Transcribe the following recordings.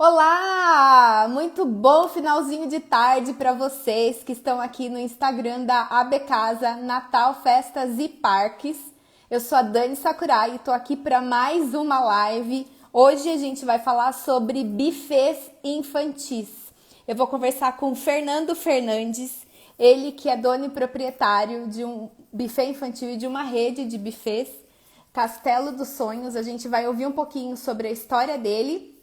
Olá! Muito bom finalzinho de tarde para vocês que estão aqui no Instagram da AB Casa Natal Festas e Parques. Eu sou a Dani Sakurai e estou aqui para mais uma live. Hoje a gente vai falar sobre buffets infantis. Eu vou conversar com o Fernando Fernandes, ele que é dono e proprietário de um buffet infantil e de uma rede de buffets, Castelo dos Sonhos. A gente vai ouvir um pouquinho sobre a história dele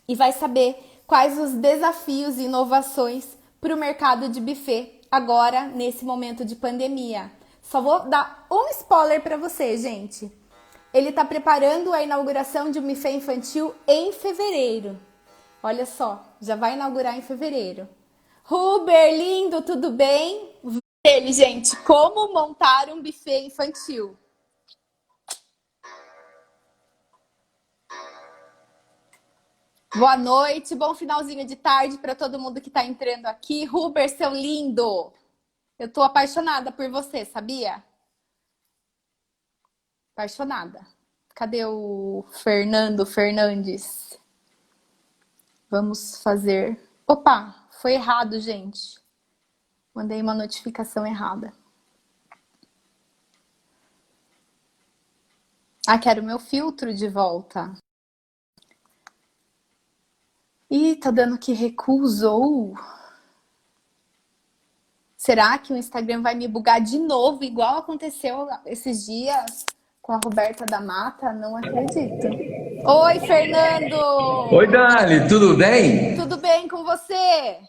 e vai saber quais os desafios e inovações para o mercado de buffet agora, nesse momento de pandemia. Só vou dar um spoiler para você, gente. Ele está preparando a inauguração de um buffet infantil em fevereiro. Olha só, já vai inaugurar em fevereiro. Huber, lindo, tudo bem? Ele, gente, como montar um buffet infantil? Boa noite, bom finalzinho de tarde para todo mundo que está entrando aqui. Huber, seu lindo! Eu tô apaixonada por você, sabia? Apaixonada. Cadê o Fernando Fernandes? Vamos fazer... Opa, foi errado, gente. Mandei uma notificação errada. Ah, quero o meu filtro de volta. Ih, tá dando que recusou. Será que o Instagram vai me bugar de novo, igual aconteceu esses dias com a Roberta da Mata? Não acredito. Oi, Fernando! Oi, Dani, tudo bem? Tudo bem com você?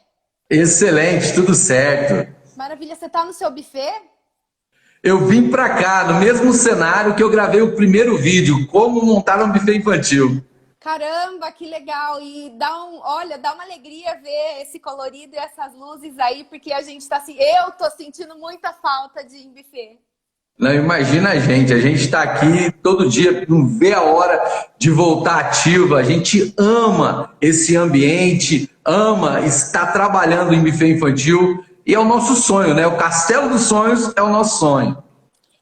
Excelente, tudo certo. Maravilha, você tá no seu buffet? Eu vim pra cá, no mesmo cenário que eu gravei o primeiro vídeo, como montar um buffet infantil. Caramba, que legal! E olha, dá uma alegria ver esse colorido e essas luzes aí, porque a gente tá assim, eu tô sentindo muita falta de buffet. Não, imagina a gente tá aqui todo dia, não vê a hora de voltar ativa. A gente ama esse ambiente, ama estar trabalhando em buffet infantil e é o nosso sonho, né? O Castelo dos Sonhos é o nosso sonho.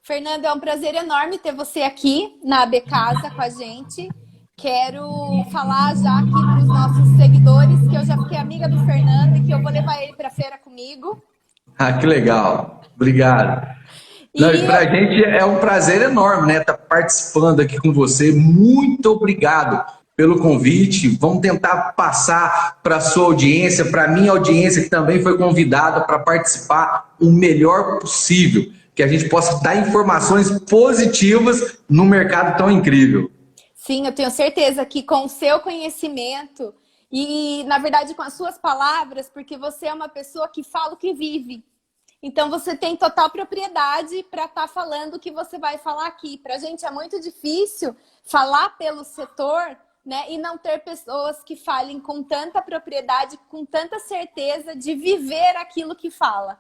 Fernando, é um prazer enorme ter você aqui na AB Casa com a gente. Quero falar já aqui para os nossos seguidores que eu já fiquei amiga do Fernando e que eu vou levar ele para a feira comigo. Ah, que legal. Obrigado. Não, e E para a gente é um prazer enorme, né? Estar participando aqui com você. Muito obrigado pelo convite. Vamos tentar passar para a sua audiência, para a minha audiência, que também foi convidada para participar o melhor possível, que a gente possa dar informações positivas no mercado tão incrível. sim, eu tenho certeza que com o seu conhecimento e, na verdade, com as suas palavras, porque você é uma pessoa que fala o que vive. Então, você tem total propriedade para estar falando o que você vai falar aqui. Para a gente é muito difícil falar pelo setor, né, e não ter pessoas que falem com tanta propriedade, com tanta certeza de viver aquilo que fala.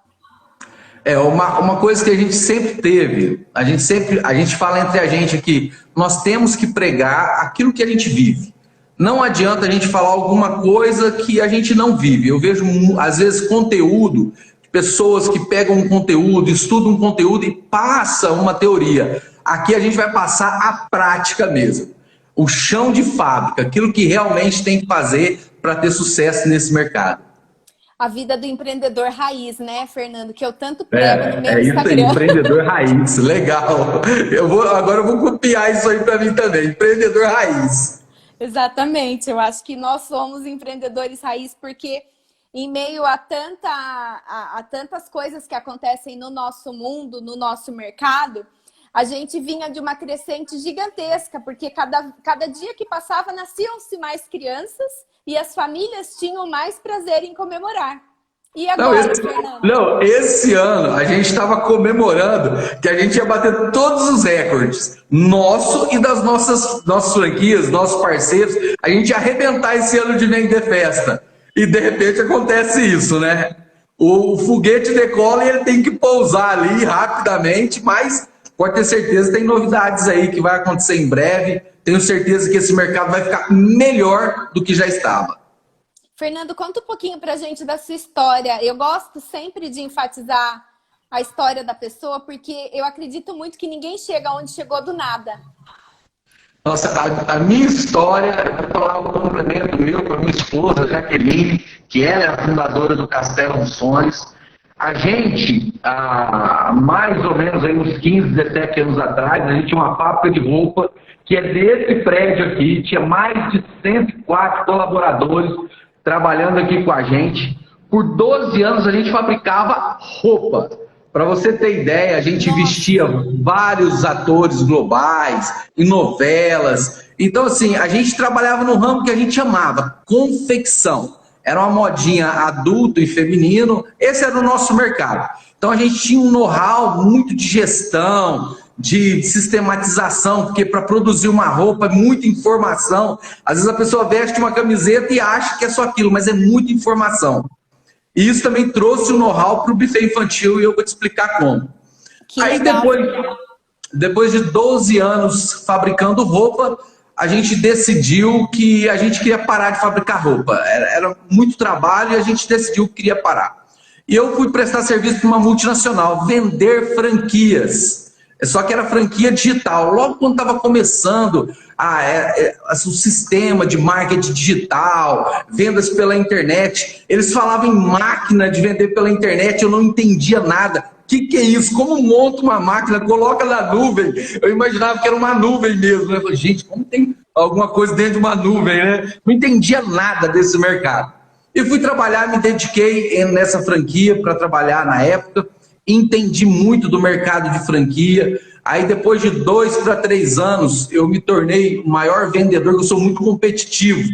É uma coisa que a gente sempre teve, a gente fala entre a gente aqui, nós temos que pregar aquilo que a gente vive. Não adianta a gente falar alguma coisa que a gente não vive. Eu vejo, às vezes, conteúdo, pessoas que pegam um conteúdo, estudam um conteúdo e passam uma teoria. Aqui a gente vai passar a prática mesmo. O chão de fábrica, aquilo que realmente tem que fazer para ter sucesso nesse mercado. A vida do empreendedor raiz, né, Fernando? Que eu tanto prego no meu É isso aí, Instagram. empreendedor raiz, legal. Agora eu vou copiar isso aí para mim também, empreendedor raiz. Exatamente, eu acho que nós somos empreendedores raiz porque em meio a tantas coisas que acontecem no nosso mundo, no nosso mercado, a gente vinha de uma crescente gigantesca, porque cada dia que passava nasciam-se mais crianças e as famílias tinham mais prazer em comemorar. E Não, agora, Fernando? esse ano a gente estava comemorando que a gente ia bater todos os recordes, nosso e das nossas franquias, nossos parceiros. A gente ia arrebentar esse ano de vender festa. E de repente acontece isso, né? O foguete decola e ele tem que pousar ali rapidamente, mas pode ter certeza que tem novidades aí que vai acontecer em breve. Tenho certeza que esse mercado vai ficar melhor do que já estava. Fernando, conta um pouquinho pra gente da sua história. Eu gosto sempre de enfatizar a história da pessoa, porque eu acredito muito que ninguém chega onde chegou do nada. Nossa, a minha história, eu vou falar um complemento meu para esposa, Jaqueline, que ela é a fundadora do Castelo dos Sonhos. A gente, há mais ou menos aí uns 15, 17 anos atrás, a gente tinha uma fábrica de roupa que é desse prédio aqui, tinha mais de 104 colaboradores trabalhando aqui com a gente. Por 12 anos a gente fabricava roupa. Para você ter ideia, a gente vestia vários atores globais, em novelas. Então, assim, a gente trabalhava no ramo que a gente chamava confecção. Era uma modinha adulto e feminino, esse era o nosso mercado. Então a gente tinha um know-how muito de gestão, de sistematização, porque para produzir uma roupa é muita informação. Às vezes a pessoa veste uma camiseta e acha que é só aquilo, mas é muita informação. E isso também trouxe o know-how para o buffet infantil e eu vou te explicar como. Aí depois de 12 anos fabricando roupa, a gente decidiu que a gente queria parar de fabricar roupa. Era muito trabalho e a gente decidiu que queria parar. E eu fui prestar serviço para uma multinacional, vender franquias. Só que era franquia digital. Logo quando estava começando o sistema de marketing digital, vendas pela internet, eles falavam em máquina de vender pela internet, eu não entendia nada. O que é isso? Como monta uma máquina, coloca na nuvem? Eu imaginava que era uma nuvem mesmo. Eu falei, gente, como tem alguma coisa dentro de uma nuvem, né? Não entendia nada desse mercado. E fui trabalhar, me dediquei nessa franquia para trabalhar na época, entendi muito do mercado de franquia. Aí depois de 2 para 3 anos, eu me tornei o maior vendedor, eu sou muito competitivo.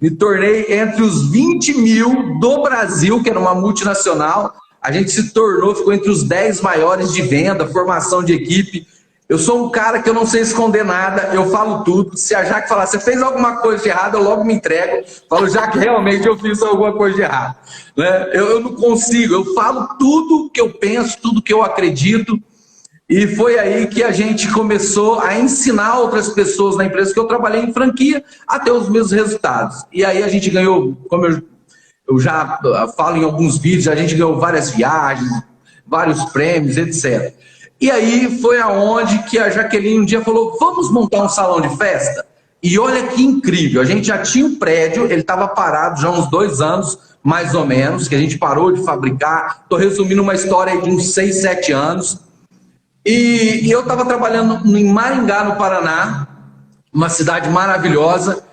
Me tornei entre os 20 mil do Brasil, que era uma multinacional. A gente se tornou, ficou entre os 10 maiores de venda, formação de equipe. Eu sou um cara que eu não sei esconder nada, eu falo tudo. Se a Jaque falar, você fez alguma coisa de errado, eu logo me entrego. Falo, Jaque, realmente eu fiz alguma coisa de errado. Né? Eu não consigo, eu falo tudo que eu penso, tudo que eu acredito. E foi aí que a gente começou a ensinar outras pessoas na empresa que eu trabalhei em franquia a ter os mesmos resultados. E aí a gente ganhou, como eu já falo em alguns vídeos, a gente ganhou várias viagens, vários prêmios, etc. E aí foi aonde que a Jaqueline um dia falou, vamos montar um salão de festa? E olha que incrível, a gente já tinha um prédio, ele estava parado já há uns 2 anos, mais ou menos, que a gente parou de fabricar. Estou resumindo uma história de uns 6, 7 anos. E eu estava trabalhando em Maringá, no Paraná, uma cidade maravilhosa,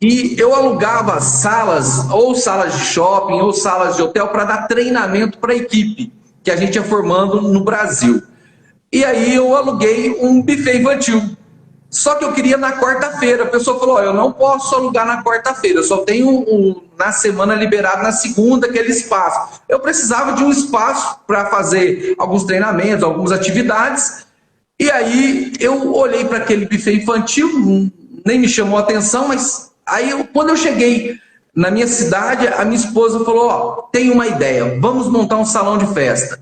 e eu alugava salas, ou salas de shopping, ou salas de hotel, para dar treinamento para a equipe que a gente ia formando no Brasil. E aí eu aluguei um buffet infantil. Só que eu queria na quarta-feira. A pessoa falou, eu não posso alugar na quarta-feira, eu só tenho na semana liberado na segunda aquele espaço. Eu precisava de um espaço para fazer alguns treinamentos, algumas atividades. E aí eu olhei para aquele buffet infantil, nem me chamou a atenção, mas aí quando eu cheguei na minha cidade, a minha esposa falou, ó, tem uma ideia, vamos montar um salão de festa.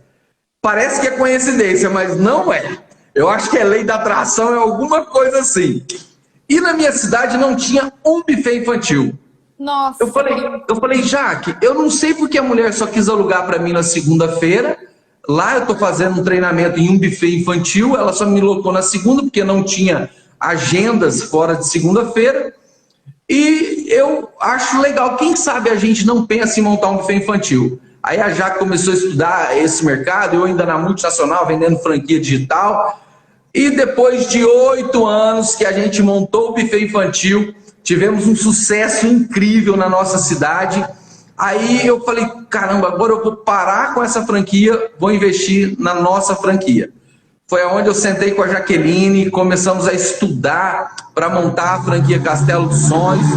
Parece que é coincidência, mas não é. Eu acho que é lei da atração, é alguma coisa assim. E na minha cidade não tinha um buffet infantil. Nossa. Eu falei, Jaque, eu não sei porque a mulher só quis alugar para mim na segunda-feira. Lá eu estou fazendo um treinamento em um buffet infantil, ela só me colocou na segunda, porque não tinha agendas fora de segunda-feira. E eu acho legal, quem sabe a gente não pensa em montar um buffet infantil. Aí a Jaque começou a estudar esse mercado, eu ainda na multinacional, vendendo franquia digital. E depois de 8 anos que a gente montou o buffet infantil, tivemos um sucesso incrível na nossa cidade. Aí eu falei, caramba, agora eu vou parar com essa franquia, vou investir na nossa franquia. Foi onde eu sentei com a Jaqueline, começamos a estudar para montar a franquia Castelo dos Sonhos.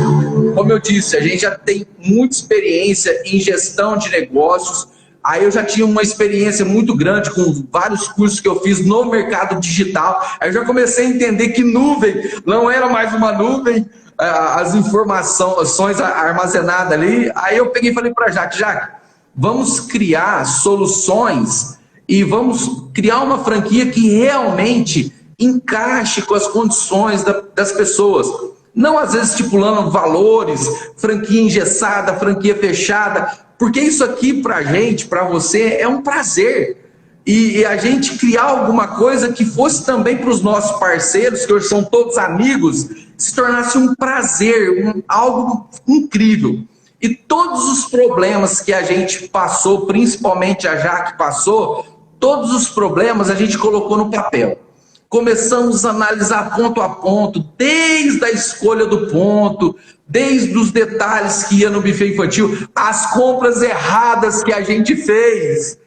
Como eu disse, a gente já tem muita experiência em gestão de negócios. Aí eu já tinha uma experiência muito grande com vários cursos que eu fiz no mercado digital. Aí eu já comecei a entender que nuvem não era mais uma nuvem, as informações armazenadas ali. Aí eu peguei e falei para a Jaque, vamos criar soluções e vamos criar uma franquia que realmente encaixe com as condições das pessoas. Não às vezes estipulando valores, franquia engessada, franquia fechada, porque isso aqui pra gente, pra você, é um prazer. E a gente criar alguma coisa que fosse também para os nossos parceiros, que hoje são todos amigos, se tornasse um prazer, algo incrível. E todos os problemas que a gente passou, principalmente a Jaque passou, todos os problemas a gente colocou no papel. Começamos a analisar ponto a ponto, desde a escolha do ponto, desde os detalhes que ia no buffet infantil, as compras erradas que a gente fez.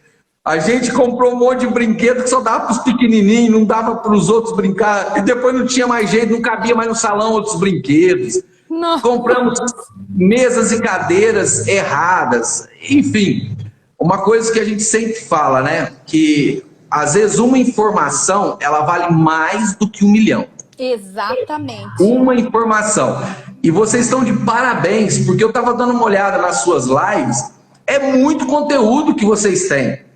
A gente comprou um monte de brinquedo que só dava para os pequenininhos, não dava para os outros brincar, e depois não tinha mais jeito, não cabia mais no salão outros brinquedos. Nossa. Compramos mesas e cadeiras erradas, enfim. Uma coisa que a gente sempre fala, né, que às vezes uma informação, ela vale mais do que 1 milhão. Exatamente. Uma informação. E vocês estão de parabéns, porque eu estava dando uma olhada nas suas lives, é muito conteúdo que vocês têm.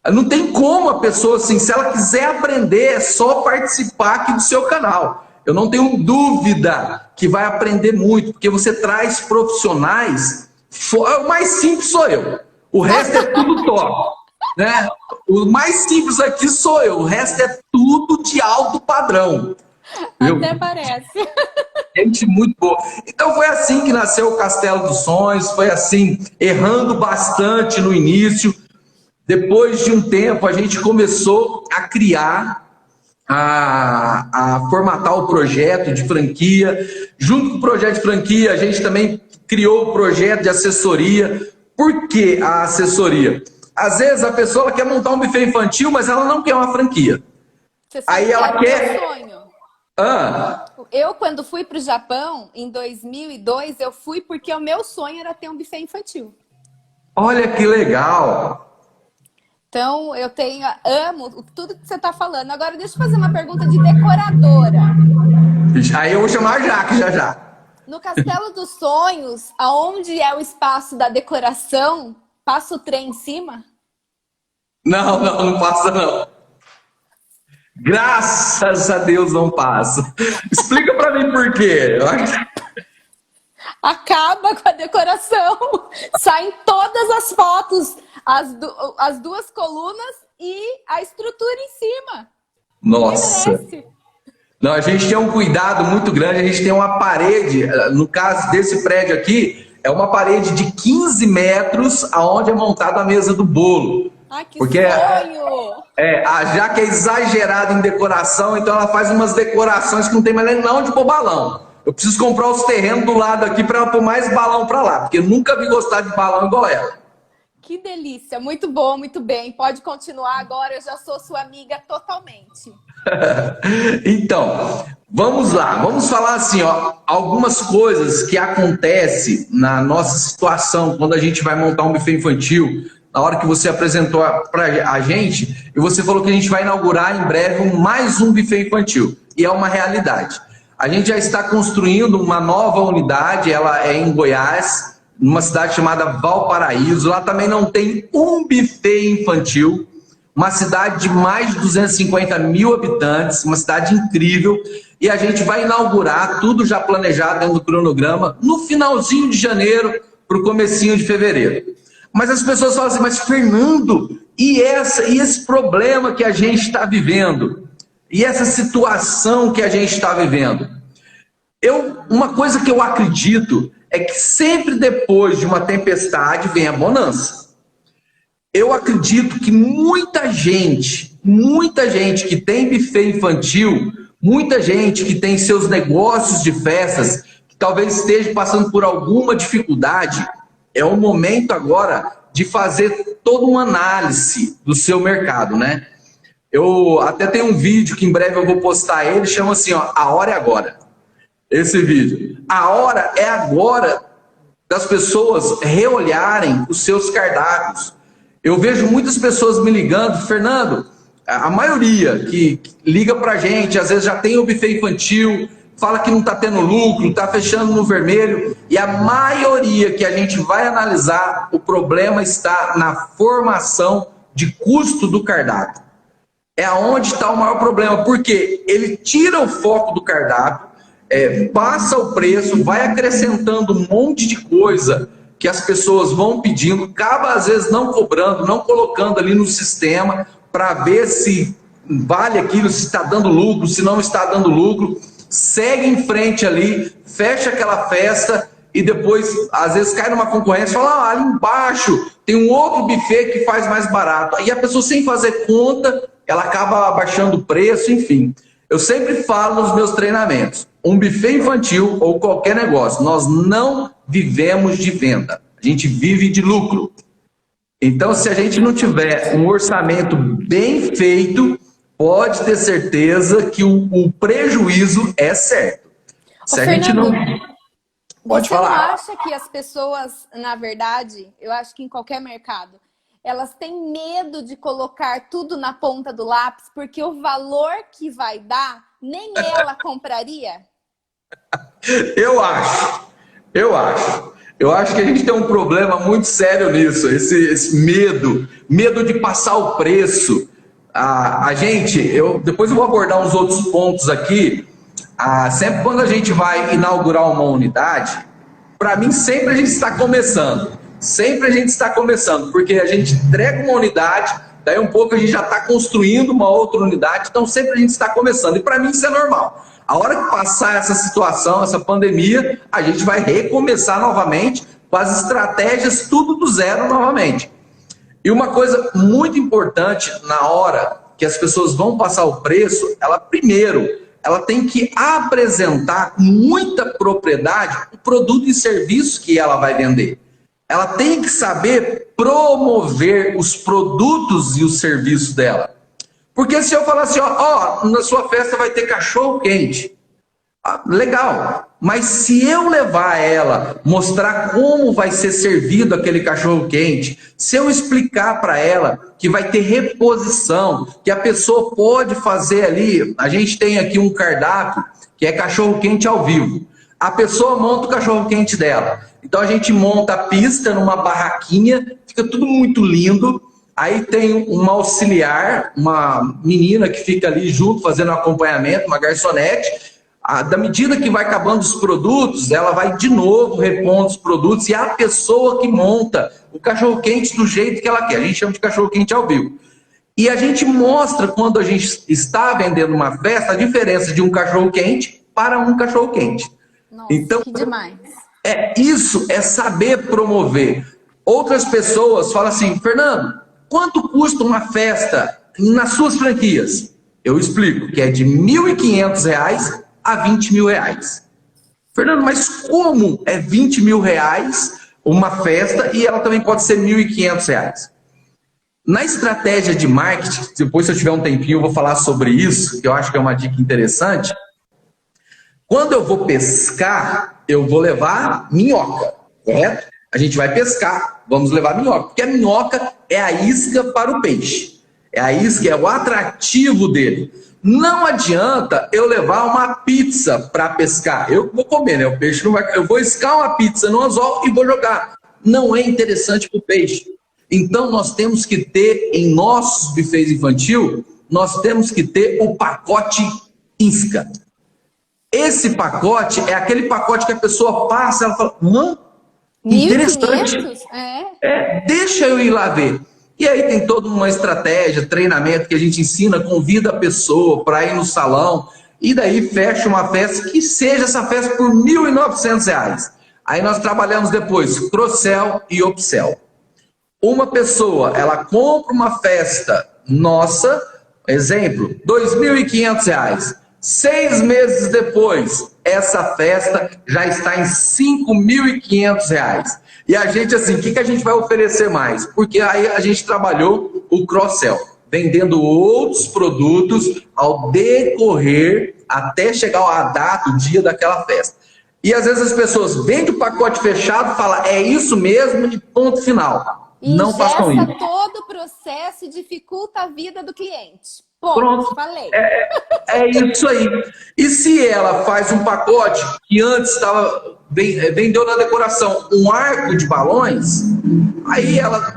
Não tem como a pessoa, assim, se ela quiser aprender, é só participar aqui do seu canal. Eu não tenho dúvida que vai aprender muito, porque você traz profissionais, o mais simples sou eu, o resto é tudo top, né? O mais simples aqui sou eu, o resto é tudo de alto padrão. Até parece. Gente muito boa. Então foi assim que nasceu o Castelo dos Sonhos, foi assim, errando bastante no início. Depois de um tempo, a gente começou a criar, a formatar o projeto de franquia. Junto com o projeto de franquia, a gente também criou o projeto de assessoria. Por que a assessoria? Às vezes a pessoa ela quer montar um buffet infantil, mas ela não quer uma franquia. Você sabe aí ela quer... sonho. Ah. Eu, quando fui para o Japão, em 2002, eu fui porque o meu sonho era ter um buffet infantil. Olha que legal! Então, amo tudo que você está falando. Agora, deixa eu fazer uma pergunta de decoradora. Aí eu vou chamar a Jaque já. No Castelo dos Sonhos, aonde é o espaço da decoração, passa o trem em cima? Não passa não. Graças a Deus não passa. Explica para mim por quê. Acaba com a decoração. Saem todas as fotos, as duas colunas e a estrutura em cima. Nossa. Não, a gente tem um cuidado muito grande. A gente tem uma parede, no caso desse prédio aqui, é uma parede de 15 metros aonde é montada a mesa do bolo. Ai, que sonho! A Jaque é exagerada em decoração, então ela faz umas decorações que não tem mais nem onde pôr balão. Eu preciso comprar os terrenos do lado aqui para ela pôr mais balão para lá, porque eu nunca vi gostar de balão igual ela. Que delícia, muito bom, muito bem. Pode continuar agora, eu já sou sua amiga totalmente. Então, vamos lá, vamos falar assim, ó, algumas coisas que acontecem na nossa situação quando a gente vai montar um buffet infantil. Na hora que você apresentou para a gente, e você falou que a gente vai inaugurar em breve mais um buffet infantil, e é uma realidade. A gente já está construindo uma nova unidade, ela é em Goiás, numa cidade chamada Valparaíso. Lá também não tem um buffet infantil, uma cidade de mais de 250 mil habitantes, uma cidade incrível, e a gente vai inaugurar, tudo já planejado dentro do cronograma, no finalzinho de janeiro para o comecinho de fevereiro. Mas as pessoas falam assim, mas Fernando, e esse problema que a gente está vivendo? E essa situação que a gente está vivendo? Uma coisa que eu acredito é que sempre depois de uma tempestade vem a bonança. Eu acredito que muita gente que tem buffet infantil, muita gente que tem seus negócios de festas, que talvez esteja passando por alguma dificuldade, é o momento agora de fazer toda uma análise do seu mercado, né? Eu até tenho um vídeo que em breve eu vou postar ele, chama assim, ó, A Hora é Agora. Esse vídeo. A hora é agora das pessoas reolharem os seus cardápios. Eu vejo muitas pessoas me ligando, Fernando, a maioria que liga pra gente, às vezes já tem o buffet infantil, fala que não está tendo lucro, está fechando no vermelho, e a maioria que a gente vai analisar, o problema está na formação de custo do cardápio. É aonde está o maior problema, porque ele tira o foco do cardápio, passa o preço, vai acrescentando um monte de coisa que as pessoas vão pedindo, acaba às vezes não cobrando, não colocando ali no sistema para ver se vale aquilo, se está dando lucro, se não está dando lucro. segue em frente ali, fecha aquela festa e depois, às vezes, cai numa concorrência e fala, ali embaixo tem um outro buffet que faz mais barato. Aí a pessoa, sem fazer conta, ela acaba abaixando o preço, enfim. Eu sempre falo nos meus treinamentos, um buffet infantil ou qualquer negócio, nós não vivemos de venda, a gente vive de lucro. Então, se a gente não tiver um orçamento bem feito, pode ter certeza que o prejuízo é certo. Se a gente não... Pode falar. Você não acha que as pessoas, na verdade, eu acho que em qualquer mercado, elas têm medo de colocar tudo na ponta do lápis, porque o valor que vai dar, nem ela compraria? Eu acho. Eu acho que a gente tem um problema muito sério nisso, esse medo de passar o preço. A gente, depois eu vou abordar uns outros pontos aqui. Sempre quando a gente vai inaugurar uma unidade, para mim sempre a gente está começando. Sempre a gente está começando, porque a gente entrega uma unidade, daí um pouco a gente já está construindo uma outra unidade, então sempre a gente está começando. E para mim isso é normal. A hora que passar essa situação, essa pandemia, a gente vai recomeçar novamente com as estratégias, tudo do zero novamente. E uma coisa muito importante na hora que as pessoas vão passar o preço, ela tem que apresentar com muita propriedade o produto e serviço que ela vai vender. Ela tem que saber promover os produtos e os serviços dela. Porque se eu falar assim, na sua festa vai ter cachorro quente, legal, mas se eu levar ela, mostrar como vai ser servido aquele cachorro quente, se eu explicar para ela que vai ter reposição, que a pessoa pode fazer ali, a gente tem aqui um cardápio que é cachorro quente ao vivo. A pessoa monta o cachorro quente dela. Então a gente monta a pista numa barraquinha, fica tudo muito lindo. Aí tem uma auxiliar, uma menina que fica ali junto fazendo acompanhamento, uma garçonete. Da medida que vai acabando os produtos, ela vai de novo repondo os produtos e é a pessoa que monta o cachorro-quente do jeito que ela quer. A gente chama de cachorro-quente ao vivo. E a gente mostra, quando a gente está vendendo uma festa, a diferença de um cachorro-quente para um cachorro-quente. Nossa, então, que demais. Isso é saber promover. Outras pessoas falam assim, Fernando, quanto custa uma festa nas suas franquias? Eu explico que é de R$ 1.500 a R$ 20.000. Fernando, mas como é R$ 20.000 uma festa e ela também pode ser R$ 1.500? Na estratégia de marketing, depois se eu tiver um tempinho eu vou falar sobre isso, que eu acho que é uma dica interessante. Quando eu vou pescar, eu vou levar minhoca, correto? A gente vai pescar, vamos levar minhoca, porque a minhoca é a isca para o peixe. É a isca, é o atrativo dele. Não adianta eu levar uma pizza para pescar. Eu vou comer, né? O peixe não vai... Eu vou escar uma pizza no anzol e vou jogar. Não é interessante para o peixe. Então nós temos que ter, em nossos buffets infantil, nós temos que ter o pacote isca. Esse pacote é aquele pacote que a pessoa passa, ela fala, interessante. 1.500? Deixa eu ir lá ver. E aí tem toda uma estratégia, treinamento que a gente ensina, convida a pessoa para ir no salão e daí fecha uma festa, que seja essa festa por R$ 1.900. Aí nós trabalhamos depois cross-sell e upsell. Uma pessoa, ela compra uma festa nossa, exemplo, R$ 2.500. 6 meses depois, essa festa já está em R$ 5.500. E a gente, assim, o que a gente vai oferecer mais? Porque aí a gente trabalhou o cross-sell, vendendo outros produtos ao decorrer, até chegar a data, o dia daquela festa. E às vezes as pessoas vendem o pacote fechado, falam, é isso mesmo e ponto final. Não façam isso. Todo o processo e dificulta a vida do cliente. Ponto, pronto, falei. É isso aí. E se ela faz um pacote que antes vendeu na decoração um arco de balões, aí ela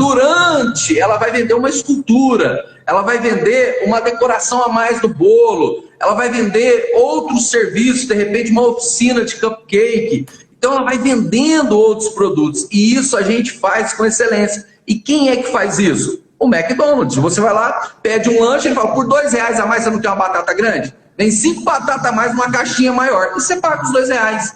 vai vender uma escultura, ela vai vender uma decoração a mais do bolo, ela vai vender outros serviços, de repente uma oficina de cupcake. Então ela vai vendendo outros produtos. E isso a gente faz com excelência. E quem é que faz isso? O McDonald's. Você vai lá, pede um lanche, ele fala, por R$ 2 a mais você não tem uma batata grande? Vem 5 batatas a mais numa caixinha maior. E você paga os R$2.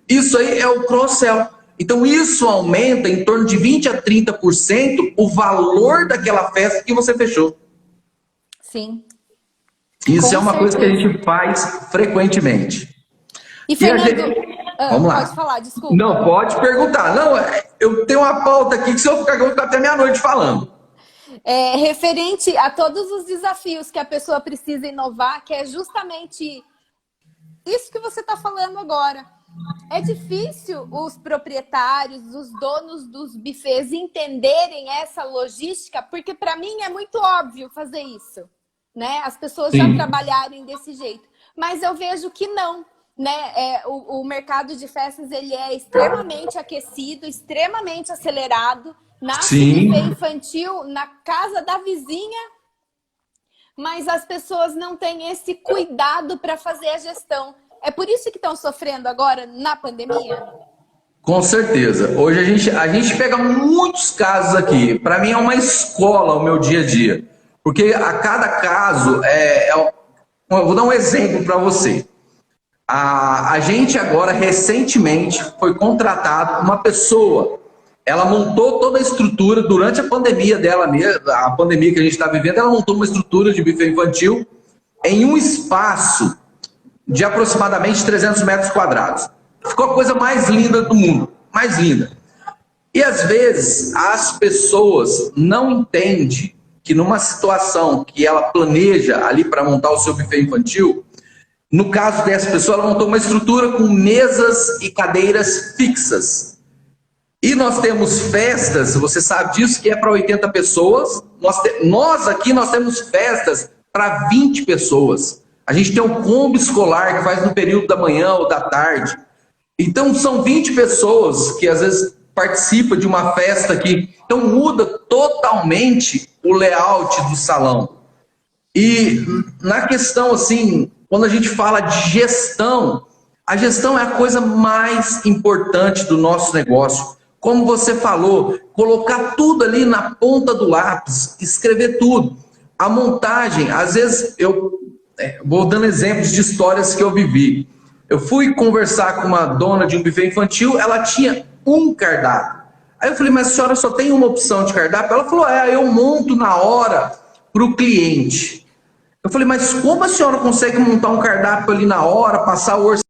Isso aí é o cross-sell. Então isso aumenta em torno de 20 a 30% o valor daquela festa que você fechou. Sim. Isso Com é uma coisa que a certeza. gente faz frequentemente. E E a Fernando, gente... Vamos lá. pode falar, desculpa. Não, pode perguntar. Não, eu tenho uma pauta aqui que se eu ficar, eu vou ficar até meia-noite falando. Referente a todos os desafios que a pessoa precisa inovar, que é justamente isso que você está falando agora. É difícil os proprietários, os donos dos buffets entenderem essa logística, porque para mim é muito óbvio fazer isso, né? As pessoas já Sim. trabalharem desse jeito. Mas eu vejo que não, né? O mercado de festas ele é extremamente aquecido, extremamente acelerado. Nasce Sim. buffet infantil na casa da vizinha, mas as pessoas não têm esse cuidado para fazer a gestão. É por isso que estão sofrendo agora na pandemia? Com certeza. Hoje a gente pega muitos casos aqui. Para mim é uma escola o meu dia a dia. Porque a cada caso, eu vou dar um exemplo para você. A gente agora, recentemente, foi contratado uma pessoa. Ela montou toda a estrutura durante a pandemia dela mesmo, a pandemia que a gente está vivendo, ela montou uma estrutura de buffet infantil em um espaço de aproximadamente 300 metros quadrados. Ficou a coisa mais linda do mundo, mais linda. E às vezes as pessoas não entendem que numa situação que ela planeja ali para montar o seu buffet infantil, no caso dessa pessoa, ela montou uma estrutura com mesas e cadeiras fixas. E nós temos festas, você sabe disso, que é para 80 pessoas. Nós aqui nós temos festas para 20 pessoas. A gente tem um combo escolar que faz no período da manhã ou da tarde. Então são 20 pessoas que às vezes participam de uma festa aqui. Então muda totalmente o layout do salão. E na questão assim, quando a gente fala de gestão, a gestão é a coisa mais importante do nosso negócio. Como você falou, colocar tudo ali na ponta do lápis, escrever tudo. A montagem, às vezes eu vou dando exemplos de histórias que eu vivi. Eu fui conversar com uma dona de um buffet infantil, ela tinha um cardápio. Aí eu falei, mas a senhora só tem uma opção de cardápio? Ela falou, eu monto na hora para o cliente. Eu falei, mas como a senhora consegue montar um cardápio ali na hora, passar o orçamento?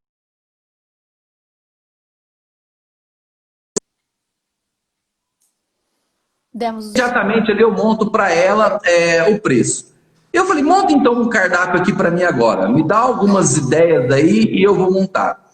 Imediatamente ali eu monto para ela o preço. Eu falei, monta então um cardápio aqui para mim agora. Me dá algumas ideias aí e eu vou montar.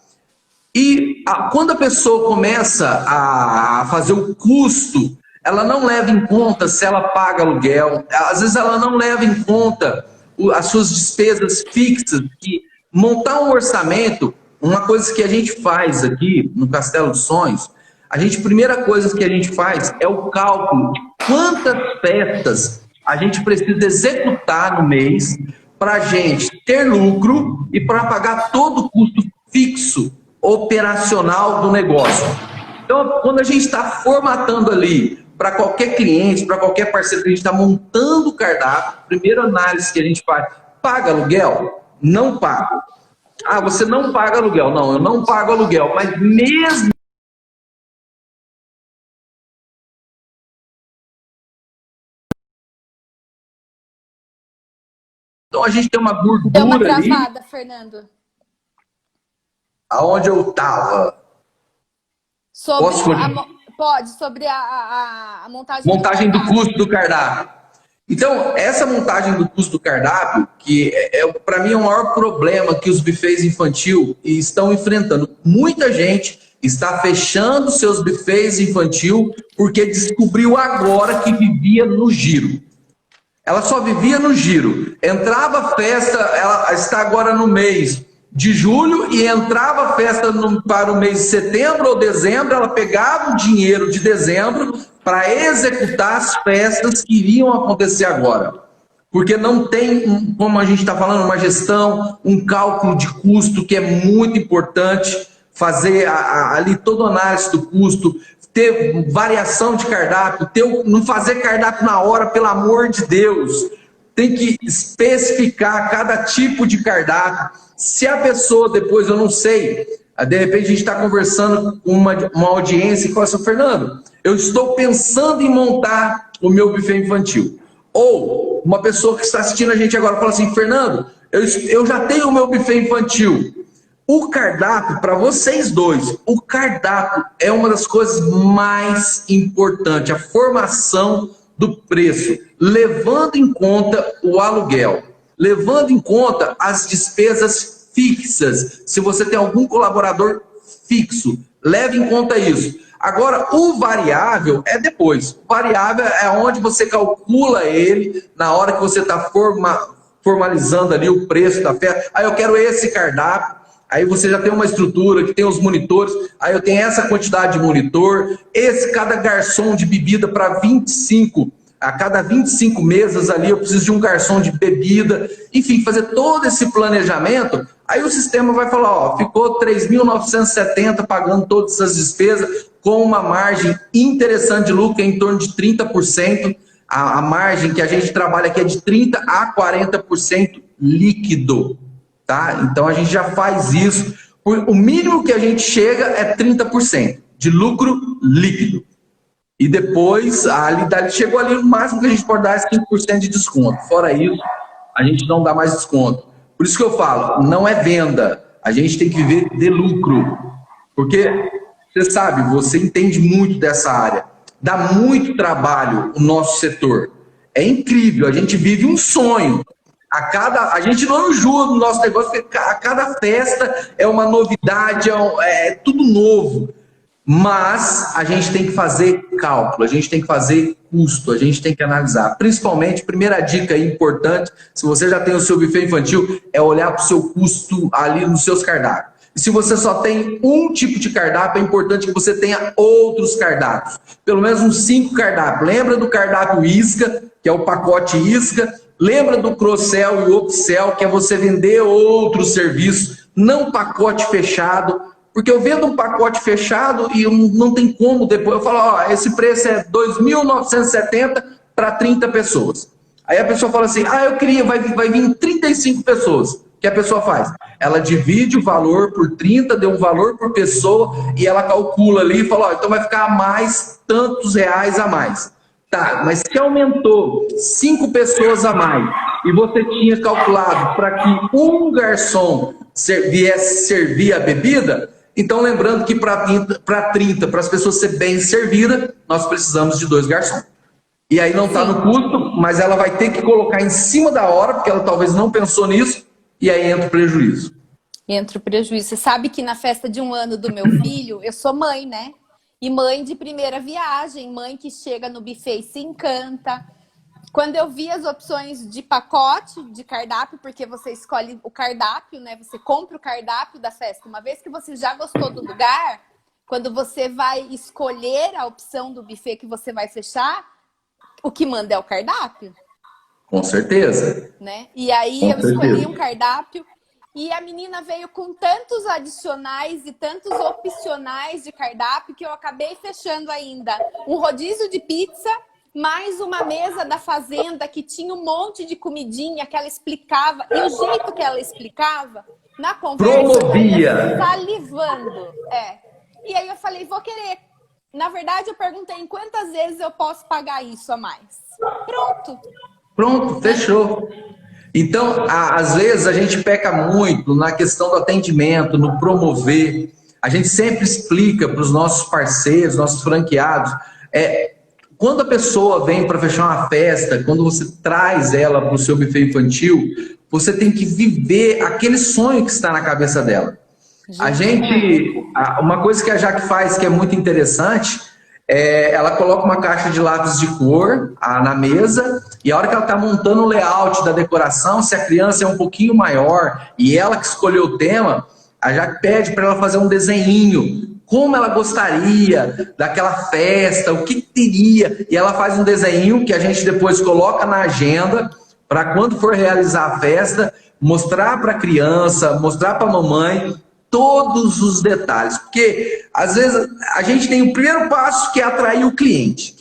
E quando a pessoa começa a fazer o custo, ela não leva em conta se ela paga aluguel. Às vezes ela não leva em conta as suas despesas fixas. Que montar um orçamento, uma coisa que a gente faz aqui no Castelo dos Sonhos, primeira coisa que a gente faz é o cálculo de quantas festas a gente precisa executar no mês para a gente ter lucro e para pagar todo o custo fixo operacional do negócio. Então, quando a gente está formatando ali para qualquer cliente, para qualquer parceiro que a gente está montando o cardápio, primeira análise que a gente faz, paga aluguel? Não paga. Você não paga aluguel. Não, eu não pago aluguel, mas mesmo então a gente tem uma gordura deu uma travada, ali, Fernando. Aonde eu estava. Sobre a montagem do custo do cardápio. Então, essa montagem do custo do cardápio, que para mim é o maior problema que os buffets infantil estão enfrentando. Muita gente está fechando seus buffets infantil porque descobriu agora que vivia no giro. Ela só vivia no giro. Entrava a festa, ela está agora no mês de julho e entrava a festa para o mês de setembro ou dezembro, ela pegava o dinheiro de dezembro para executar as festas que iriam acontecer agora. Porque não tem, como a gente está falando, uma gestão, um cálculo de custo que é muito importante, fazer ali toda a análise do custo, ter variação de cardápio, não fazer cardápio na hora, pelo amor de Deus. tem que especificar cada tipo de cardápio. Se a pessoa depois, eu não sei, de repente a gente está conversando com uma audiência e fala assim, Fernando, eu estou pensando em montar o meu buffet infantil. Ou uma pessoa que está assistindo a gente agora fala assim, Fernando, eu já tenho o meu buffet infantil. O cardápio, para vocês dois, o cardápio é uma das coisas mais importantes, a formação do preço, levando em conta o aluguel, levando em conta as despesas fixas. Se você tem algum colaborador fixo, leve em conta isso. Agora, o variável é depois. O variável é onde você calcula ele na hora que você está formalizando ali o preço da festa. Aí eu quero esse cardápio. Aí você já tem uma estrutura que tem os monitores, aí eu tenho essa quantidade de monitor, cada garçom de bebida para 25, a cada 25 mesas ali eu preciso de um garçom de bebida, enfim, fazer todo esse planejamento, aí o sistema vai falar, ó, ficou 3.970 pagando todas essas despesas, com uma margem interessante de lucro, em torno de 30%, a margem que a gente trabalha aqui é de 30% a 40% líquido. Tá? Então a gente já faz isso. O mínimo que a gente chega é 30% de lucro líquido. E depois, chegou ali, o máximo que a gente pode dar é 5% de desconto. Fora isso, a gente não dá mais desconto. Por isso que eu falo, não é venda. A gente tem que viver de lucro. Porque, você sabe, você entende muito dessa área. Dá muito trabalho o nosso setor. É incrível, a gente vive um sonho. A gente não enjoa no nosso negócio, porque a cada festa é uma novidade, é tudo novo. Mas a gente tem que fazer cálculo, a gente tem que fazer custo, a gente tem que analisar. Principalmente, primeira dica aí importante, se você já tem o seu buffet infantil, é olhar para o seu custo ali nos seus cardápios. E se você só tem um tipo de cardápio, é importante que você tenha outros cardápios. Pelo menos uns 5 cardápios. Lembra do cardápio isca, que é o pacote isca. Lembra do cross-sell e upsell, que é você vender outros serviços, não pacote fechado. Porque eu vendo um pacote fechado e não tem como depois. Eu falo, ó, esse preço é 2.970 para 30 pessoas. Aí a pessoa fala assim, eu queria, vai vir 35 pessoas. O que a pessoa faz? Ela divide o valor por 30, deu um valor por pessoa e ela calcula ali e fala, ó, então vai ficar mais tantos reais a mais. Tá, mas se aumentou 5 pessoas a mais e você tinha calculado para que um garçom viesse servir a bebida, então lembrando que para 30, para as pessoas serem bem servidas, nós precisamos de 2 garçons. E aí não está no custo, mas ela vai ter que colocar em cima da hora, porque ela talvez não pensou nisso, e aí entra o prejuízo. Entra o prejuízo. Você sabe que na festa de 1 ano do meu filho, eu sou mãe, né? E mãe de primeira viagem, mãe que chega no buffet e se encanta. Quando eu vi as opções de pacote, de cardápio, porque você escolhe o cardápio, né? Você compra o cardápio da festa. Uma vez que você já gostou do lugar, quando você vai escolher a opção do buffet que você vai fechar, o que manda é o cardápio. Com certeza. Né? E aí eu escolhi um cardápio. E a menina veio com tantos adicionais e tantos opcionais de cardápio que eu acabei fechando ainda um rodízio de pizza, mais uma mesa da fazenda que tinha um monte de comidinha que ela explicava. E o jeito que ela explicava, na conversa, promovia, salivando. E aí eu falei, vou querer. Na verdade, eu perguntei em quantas vezes eu posso pagar isso a mais. Pronto, fechou. Então, às vezes a gente peca muito na questão do atendimento, no promover. A gente sempre explica para os nossos parceiros, nossos franqueados, quando a pessoa vem para fechar uma festa, quando você traz ela para o seu buffet infantil, você tem que viver aquele sonho que está na cabeça dela. Uma coisa que a Jaque faz que é muito interessante, ela coloca uma caixa de lápis de cor na mesa e a hora que ela está montando o layout da decoração, se a criança é um pouquinho maior e ela que escolheu o tema, a Jaque pede para ela fazer um desenhinho, como ela gostaria daquela festa, o que teria, e ela faz um desenho que a gente depois coloca na agenda para quando for realizar a festa, mostrar para a criança, mostrar para a mamãe todos os detalhes, porque às vezes a gente tem o primeiro passo que é atrair o cliente,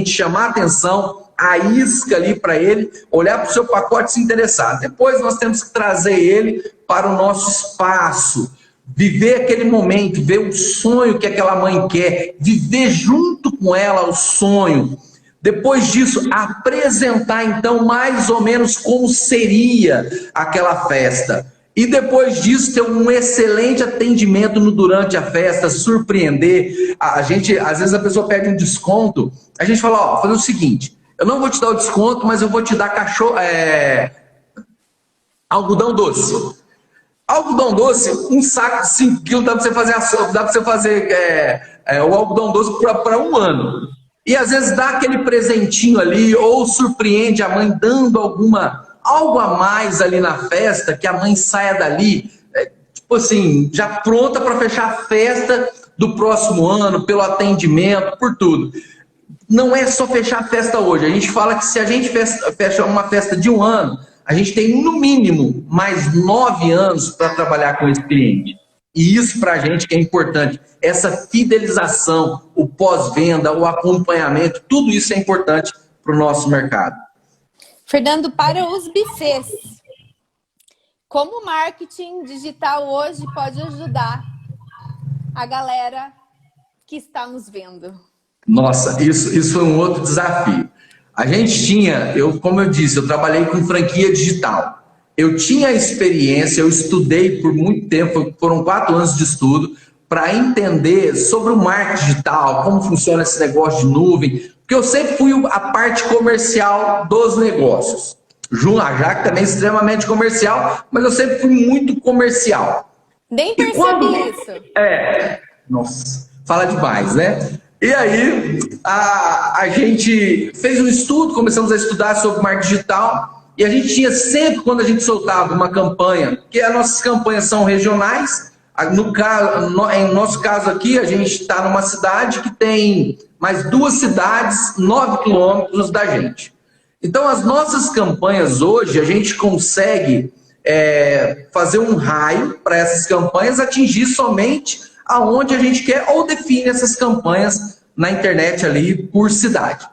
chamar a atenção, a isca ali para ele, olhar para o seu pacote e se interessar. Depois nós temos que trazer ele para o nosso espaço, viver aquele momento, ver o sonho que aquela mãe quer, viver junto com ela o sonho. Depois disso, apresentar então mais ou menos como seria aquela festa. E depois disso, ter um excelente atendimento durante a festa, surpreender. Às vezes a pessoa pede um desconto, a gente fala, ó, fazer o seguinte, eu não vou te dar o desconto, mas eu vou te dar algodão doce. Algodão doce, um saco de 5 quilos, dá para você fazer o algodão doce para um ano. E às vezes dá aquele presentinho ali, ou surpreende a mãe dando algo a mais ali na festa, que a mãe saia dali, tipo assim, já pronta para fechar a festa do próximo ano, pelo atendimento, por tudo. Não é só fechar a festa hoje, a gente fala que se a gente fecha uma festa de um ano, a gente tem no mínimo mais 9 anos para trabalhar com esse cliente. E isso para a gente que é importante, essa fidelização, o pós-venda, o acompanhamento, tudo isso é importante para o nosso mercado. Fernando, para os buffets, como o marketing digital hoje pode ajudar a galera que está nos vendo? Nossa, isso foi um outro desafio. A gente tinha, como eu disse, eu trabalhei com franquia digital. Eu tinha experiência, eu estudei por muito tempo, foram 4 anos de estudo, para entender sobre o marketing digital, como funciona esse negócio de nuvem, porque eu sempre fui a parte comercial dos negócios. A Jaque também é extremamente comercial, mas eu sempre fui muito comercial. Nem percebi isso. Nossa, fala demais, né? E aí, a gente fez um estudo, começamos a estudar sobre marketing digital, e a gente tinha sempre, quando a gente soltava uma campanha, que as nossas campanhas são regionais, em nosso caso aqui, a gente está numa cidade que tem mais 2 cidades, 9 quilômetros da gente. Então, as nossas campanhas hoje, a gente consegue fazer um raio para essas campanhas atingir somente aonde a gente quer, ou define essas campanhas na internet ali por cidade.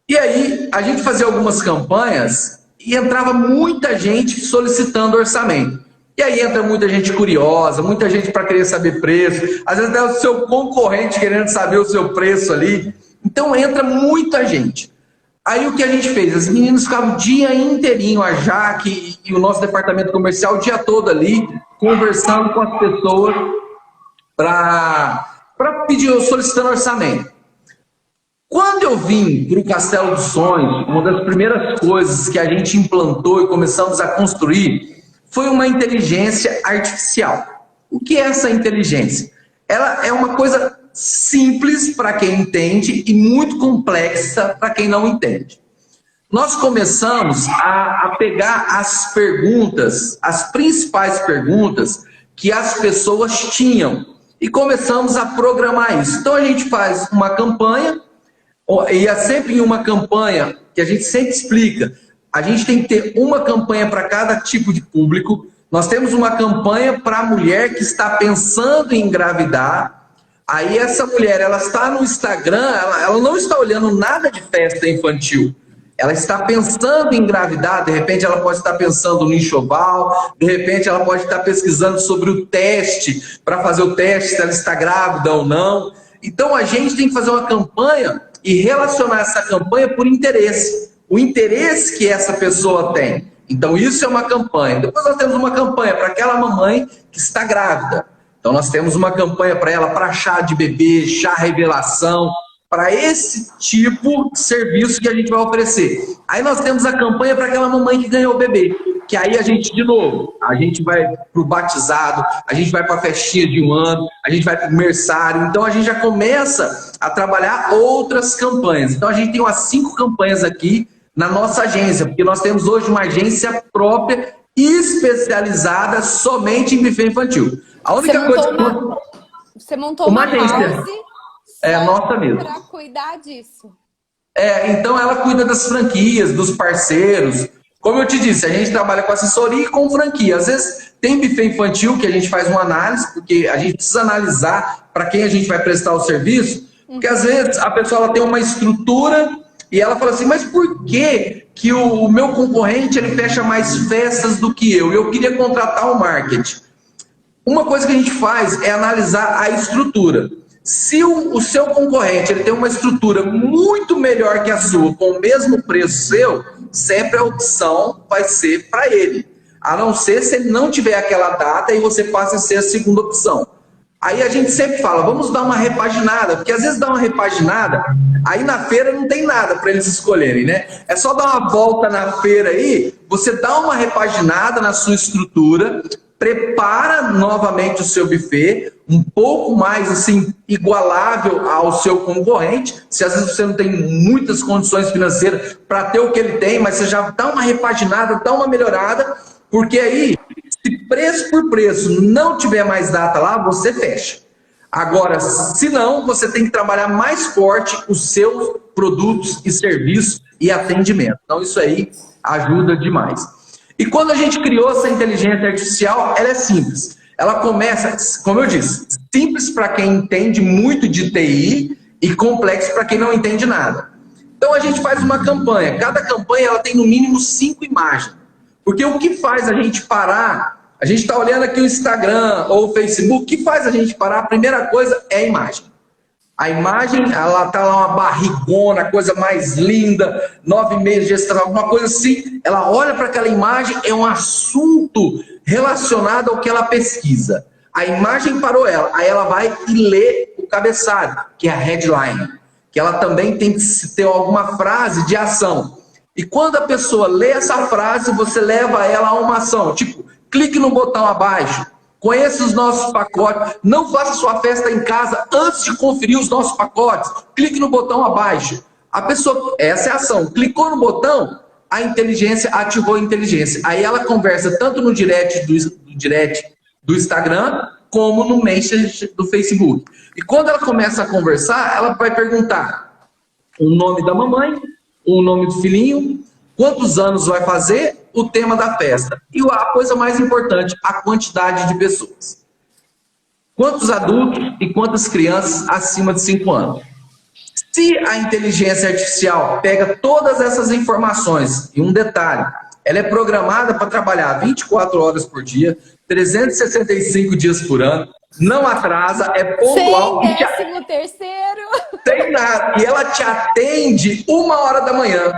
E aí, a gente fazia algumas campanhas e entrava muita gente solicitando orçamento. E aí entra muita gente curiosa, muita gente para querer saber preço, às vezes até o seu concorrente querendo saber o seu preço ali. Então entra muita gente. Aí o que a gente fez? As meninas ficavam o dia inteirinho, a Jaque e o nosso departamento comercial, o dia todo ali, conversando com as pessoas para pedir, solicitando orçamento. Quando eu vim para o Castelo dos Sonhos, uma das primeiras coisas que a gente implantou e começamos a construir foi uma inteligência artificial. O que é essa inteligência? Ela é uma coisa simples para quem entende e muito complexa para quem não entende. Nós começamos a pegar as perguntas, as principais perguntas que as pessoas tinham e começamos a programar isso. Então a gente faz uma campanha, e é sempre em uma campanha que a gente sempre explica, a gente tem que ter uma campanha para cada tipo de público. Nós temos uma campanha para a mulher que está pensando em engravidar. Aí essa mulher, ela está no Instagram, ela não está olhando nada de festa infantil. Ela está pensando em engravidar, de repente ela pode estar pensando no enxoval, de repente ela pode estar pesquisando sobre o teste, para fazer o teste se ela está grávida ou não. Então a gente tem que fazer uma campanha e relacionar essa campanha por interesse. O interesse que essa pessoa tem. Então isso é uma campanha. Depois nós temos uma campanha para aquela mamãe que está grávida. Então nós temos uma campanha para ela, para chá de bebê, chá revelação, para esse tipo de serviço que a gente vai oferecer. Aí nós temos a campanha para aquela mamãe que ganhou o bebê. Que aí a gente, de novo, a gente vai para o batizado, a gente vai para a festinha de um ano, a gente vai para o berçário. Então a gente já começa a trabalhar outras campanhas. Então a gente tem umas 5 campanhas aqui na nossa agência, porque nós temos hoje uma agência própria especializada somente em buffet infantil. A única Você montou uma agência. É a nossa mesmo. Para cuidar disso. Então ela cuida das franquias, dos parceiros. Como eu te disse, a gente trabalha com assessoria e com franquia. Às vezes tem buffet infantil que a gente faz uma análise, porque a gente precisa analisar para quem a gente vai prestar o serviço, porque às vezes a pessoa ela tem uma estrutura E ela fala assim, mas por que o meu concorrente ele fecha mais festas do que eu? Eu queria contratar o marketing. Uma coisa que a gente faz é analisar a estrutura. Se o seu concorrente ele tem uma estrutura muito melhor que a sua, com o mesmo preço seu, sempre a opção vai ser para ele. A não ser se ele não tiver aquela data e você passa a ser a segunda opção. Aí a gente sempre fala, vamos dar uma repaginada, porque às vezes dá uma repaginada, aí na feira não tem nada para eles escolherem, né? É só dar uma volta na feira aí, você dá uma repaginada na sua estrutura, prepara novamente o seu buffet, um pouco mais assim, igualável ao seu concorrente, se às vezes você não tem muitas condições financeiras para ter o que ele tem, mas você já dá uma repaginada, dá uma melhorada, porque aí, se preço por preço não tiver mais data lá, você fecha. Agora, se não, você tem que trabalhar mais forte os seus produtos e serviços e atendimento. Então, isso aí ajuda demais. E quando a gente criou essa inteligência artificial, ela é simples. Ela começa, como eu disse, simples para quem entende muito de TI e complexo para quem não entende nada. Então, a gente faz uma campanha. Cada campanha ela tem no mínimo 5 imagens. Porque o que faz a gente parar, a gente está olhando aqui o Instagram ou o Facebook, o que faz a gente parar? A primeira coisa é a imagem. A imagem, ela está lá uma barrigona, a coisa mais linda, 9 meses de gestação, alguma coisa assim. Ela olha para aquela imagem, é um assunto relacionado ao que ela pesquisa. A imagem parou ela, aí ela vai e lê o cabeçalho, que é a headline. Que ela também tem que ter alguma frase de ação. E quando a pessoa lê essa frase, você leva ela a uma ação. Tipo, clique no botão abaixo, conheça os nossos pacotes, não faça sua festa em casa antes de conferir os nossos pacotes. Clique no botão abaixo. A pessoa, essa é a ação. Clicou no botão, a inteligência ativou a inteligência. Aí ela conversa tanto no direct do Instagram, como no Messenger do Facebook. E quando ela começa a conversar, ela vai perguntar o nome da mamãe, o nome do filhinho, quantos anos vai fazer, o tema da festa. E a coisa mais importante, a quantidade de pessoas. Quantos adultos e quantas crianças acima de 5 anos. Se a inteligência artificial pega todas essas informações, e um detalhe, ela é programada para trabalhar 24 horas por dia, 365 dias por ano, não atrasa, é pontual. Sem 13º. Tem nada. E ela te atende 1h da manhã.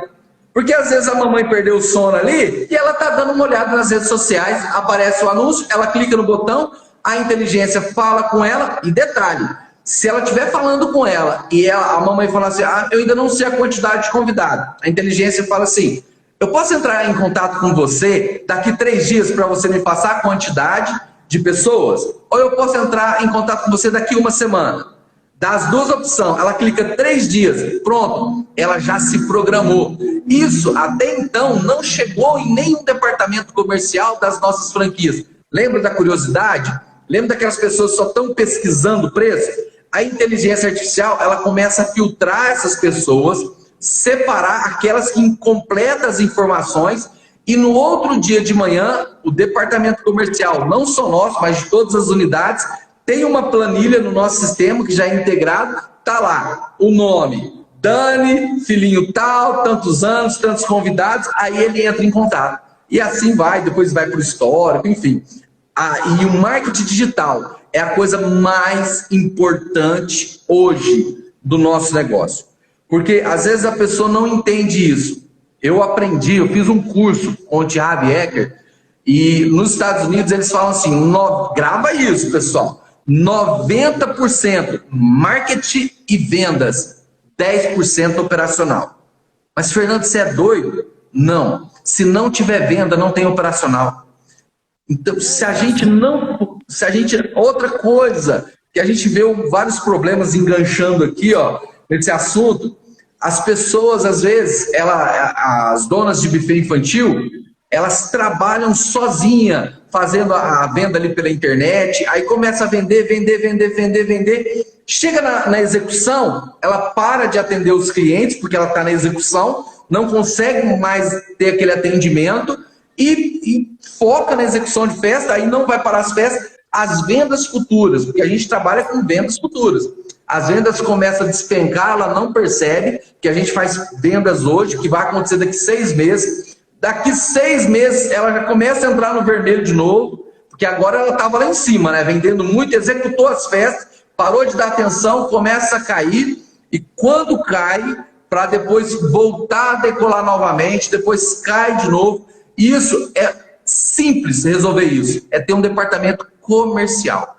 Porque às vezes a mamãe perdeu o sono ali e ela tá dando uma olhada nas redes sociais, aparece o anúncio, ela clica no botão, a inteligência fala com ela, e detalhe, se ela estiver falando com ela e a mamãe fala assim, eu ainda não sei a quantidade de convidados, a inteligência fala assim, eu posso entrar em contato com você daqui 3 dias para você me passar a quantidade de pessoas? Ou eu posso entrar em contato com você daqui 1 semana? Das duas opções, ela clica 3 dias, pronto, ela já se programou. Isso, até então, não chegou em nenhum departamento comercial das nossas franquias. Lembra da curiosidade? Lembra daquelas pessoas que só estão pesquisando o preço? A inteligência artificial, ela começa a filtrar essas pessoas, separar aquelas que completam as informações, e no outro dia de manhã, o departamento comercial, não só nosso, mas de todas as unidades, tem uma planilha no nosso sistema que já é integrado, tá lá o nome, Dani, filhinho tal, tantos anos, tantos convidados, aí ele entra em contato. E assim vai, depois vai para o histórico, enfim. E o marketing digital é a coisa mais importante hoje do nosso negócio. Porque às vezes a pessoa não entende isso. Eu fiz um curso com o Thiago Ecker, e nos Estados Unidos eles falam assim, grava isso, pessoal. 90% marketing e vendas, 10% operacional. Mas, Fernando, você é doido? Não. Se não tiver venda, não tem operacional. Então, outra coisa, que a gente vê vários problemas enganchando aqui, ó, nesse assunto, as pessoas, às vezes, as donas de buffet infantil, elas trabalham sozinha, fazendo a venda ali pela internet, aí começa a vender. Chega na execução, ela para de atender os clientes, porque ela está na execução, não consegue mais ter aquele atendimento, e foca na execução de festa, aí não vai parar as festas, as vendas futuras, porque a gente trabalha com vendas futuras. as vendas começam a despencar, ela não percebe que a gente faz vendas hoje, que vai acontecer daqui 6 meses. Daqui 6 meses ela já começa a entrar no vermelho de novo, porque agora ela estava lá em cima, né? Vendendo muito, executou as festas, parou de dar atenção, começa a cair, e quando cai, para depois voltar a decolar novamente, depois cai de novo. Isso é simples resolver isso, é ter um departamento comercial.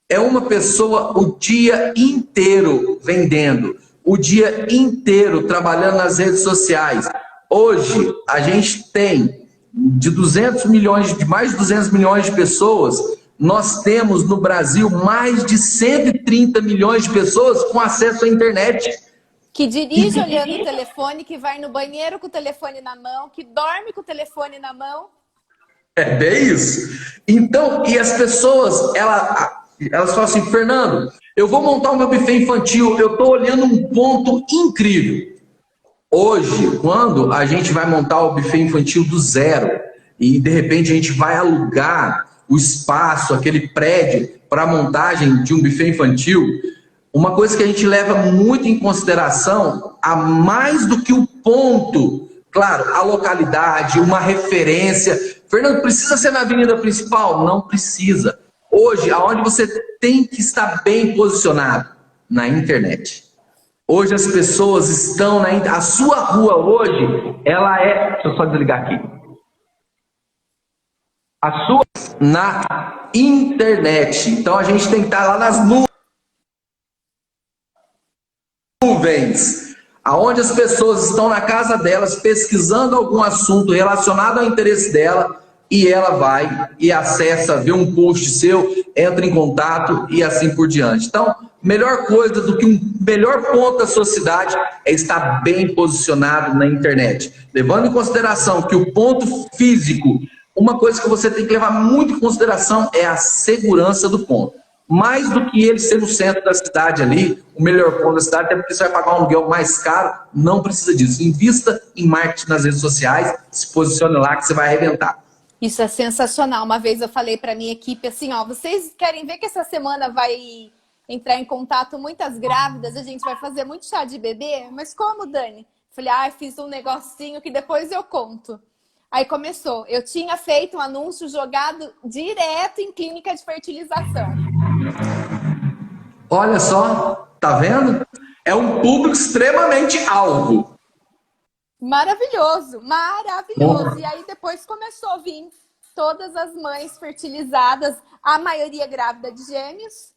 É uma pessoa o dia inteiro vendendo, o dia inteiro trabalhando nas redes sociais. Hoje, a gente tem de mais de 200 milhões de pessoas, nós temos no Brasil mais de 130 milhões de pessoas com acesso à internet. Que dirige olhando o telefone, que vai no banheiro com o telefone na mão, que dorme com o telefone na mão. É bem isso. Então, e as pessoas, elas falam assim, Fernando, eu vou montar o meu buffet infantil, eu estou olhando um ponto incrível. Hoje, quando a gente vai montar o buffet infantil do zero e de repente a gente vai alugar o espaço, aquele prédio para a montagem de um buffet infantil, uma coisa que a gente leva muito em consideração, a mais do que o ponto, claro, a localidade, uma referência. Fernando, precisa ser na avenida principal? Não precisa. Hoje, aonde você tem que estar bem posicionado? Na internet. Hoje as pessoas estão na internet. A sua rua hoje, ela é... Deixa eu só desligar aqui. A sua... Na internet. Então a gente tem que estar lá nas nuvens. Aonde as pessoas estão na casa delas pesquisando algum assunto relacionado ao interesse dela e ela vai e acessa, vê um post seu, entra em contato e assim por diante. Então, melhor coisa do que um melhor ponto da sua cidade é estar bem posicionado na internet. Levando em consideração que o ponto físico, uma coisa que você tem que levar muito em consideração é a segurança do ponto. Mais do que ele ser no centro da cidade ali, o melhor ponto da cidade, até porque você vai pagar um aluguel mais caro, não precisa disso. Invista em marketing nas redes sociais, se posicione lá que você vai arrebentar. Isso é sensacional. Uma vez eu falei para minha equipe assim, ó, vocês querem ver que essa semana vai entrar em contato muitas grávidas, a gente vai fazer muito chá de bebê? Mas como, Dani? Falei, fiz um negocinho que depois eu conto. Aí começou. Eu tinha feito um anúncio jogado direto em clínica de fertilização. Olha só, tá vendo? É um público extremamente alvo. Maravilhoso, maravilhoso. E aí depois começou a vir todas as mães fertilizadas, a maioria grávida de gêmeos.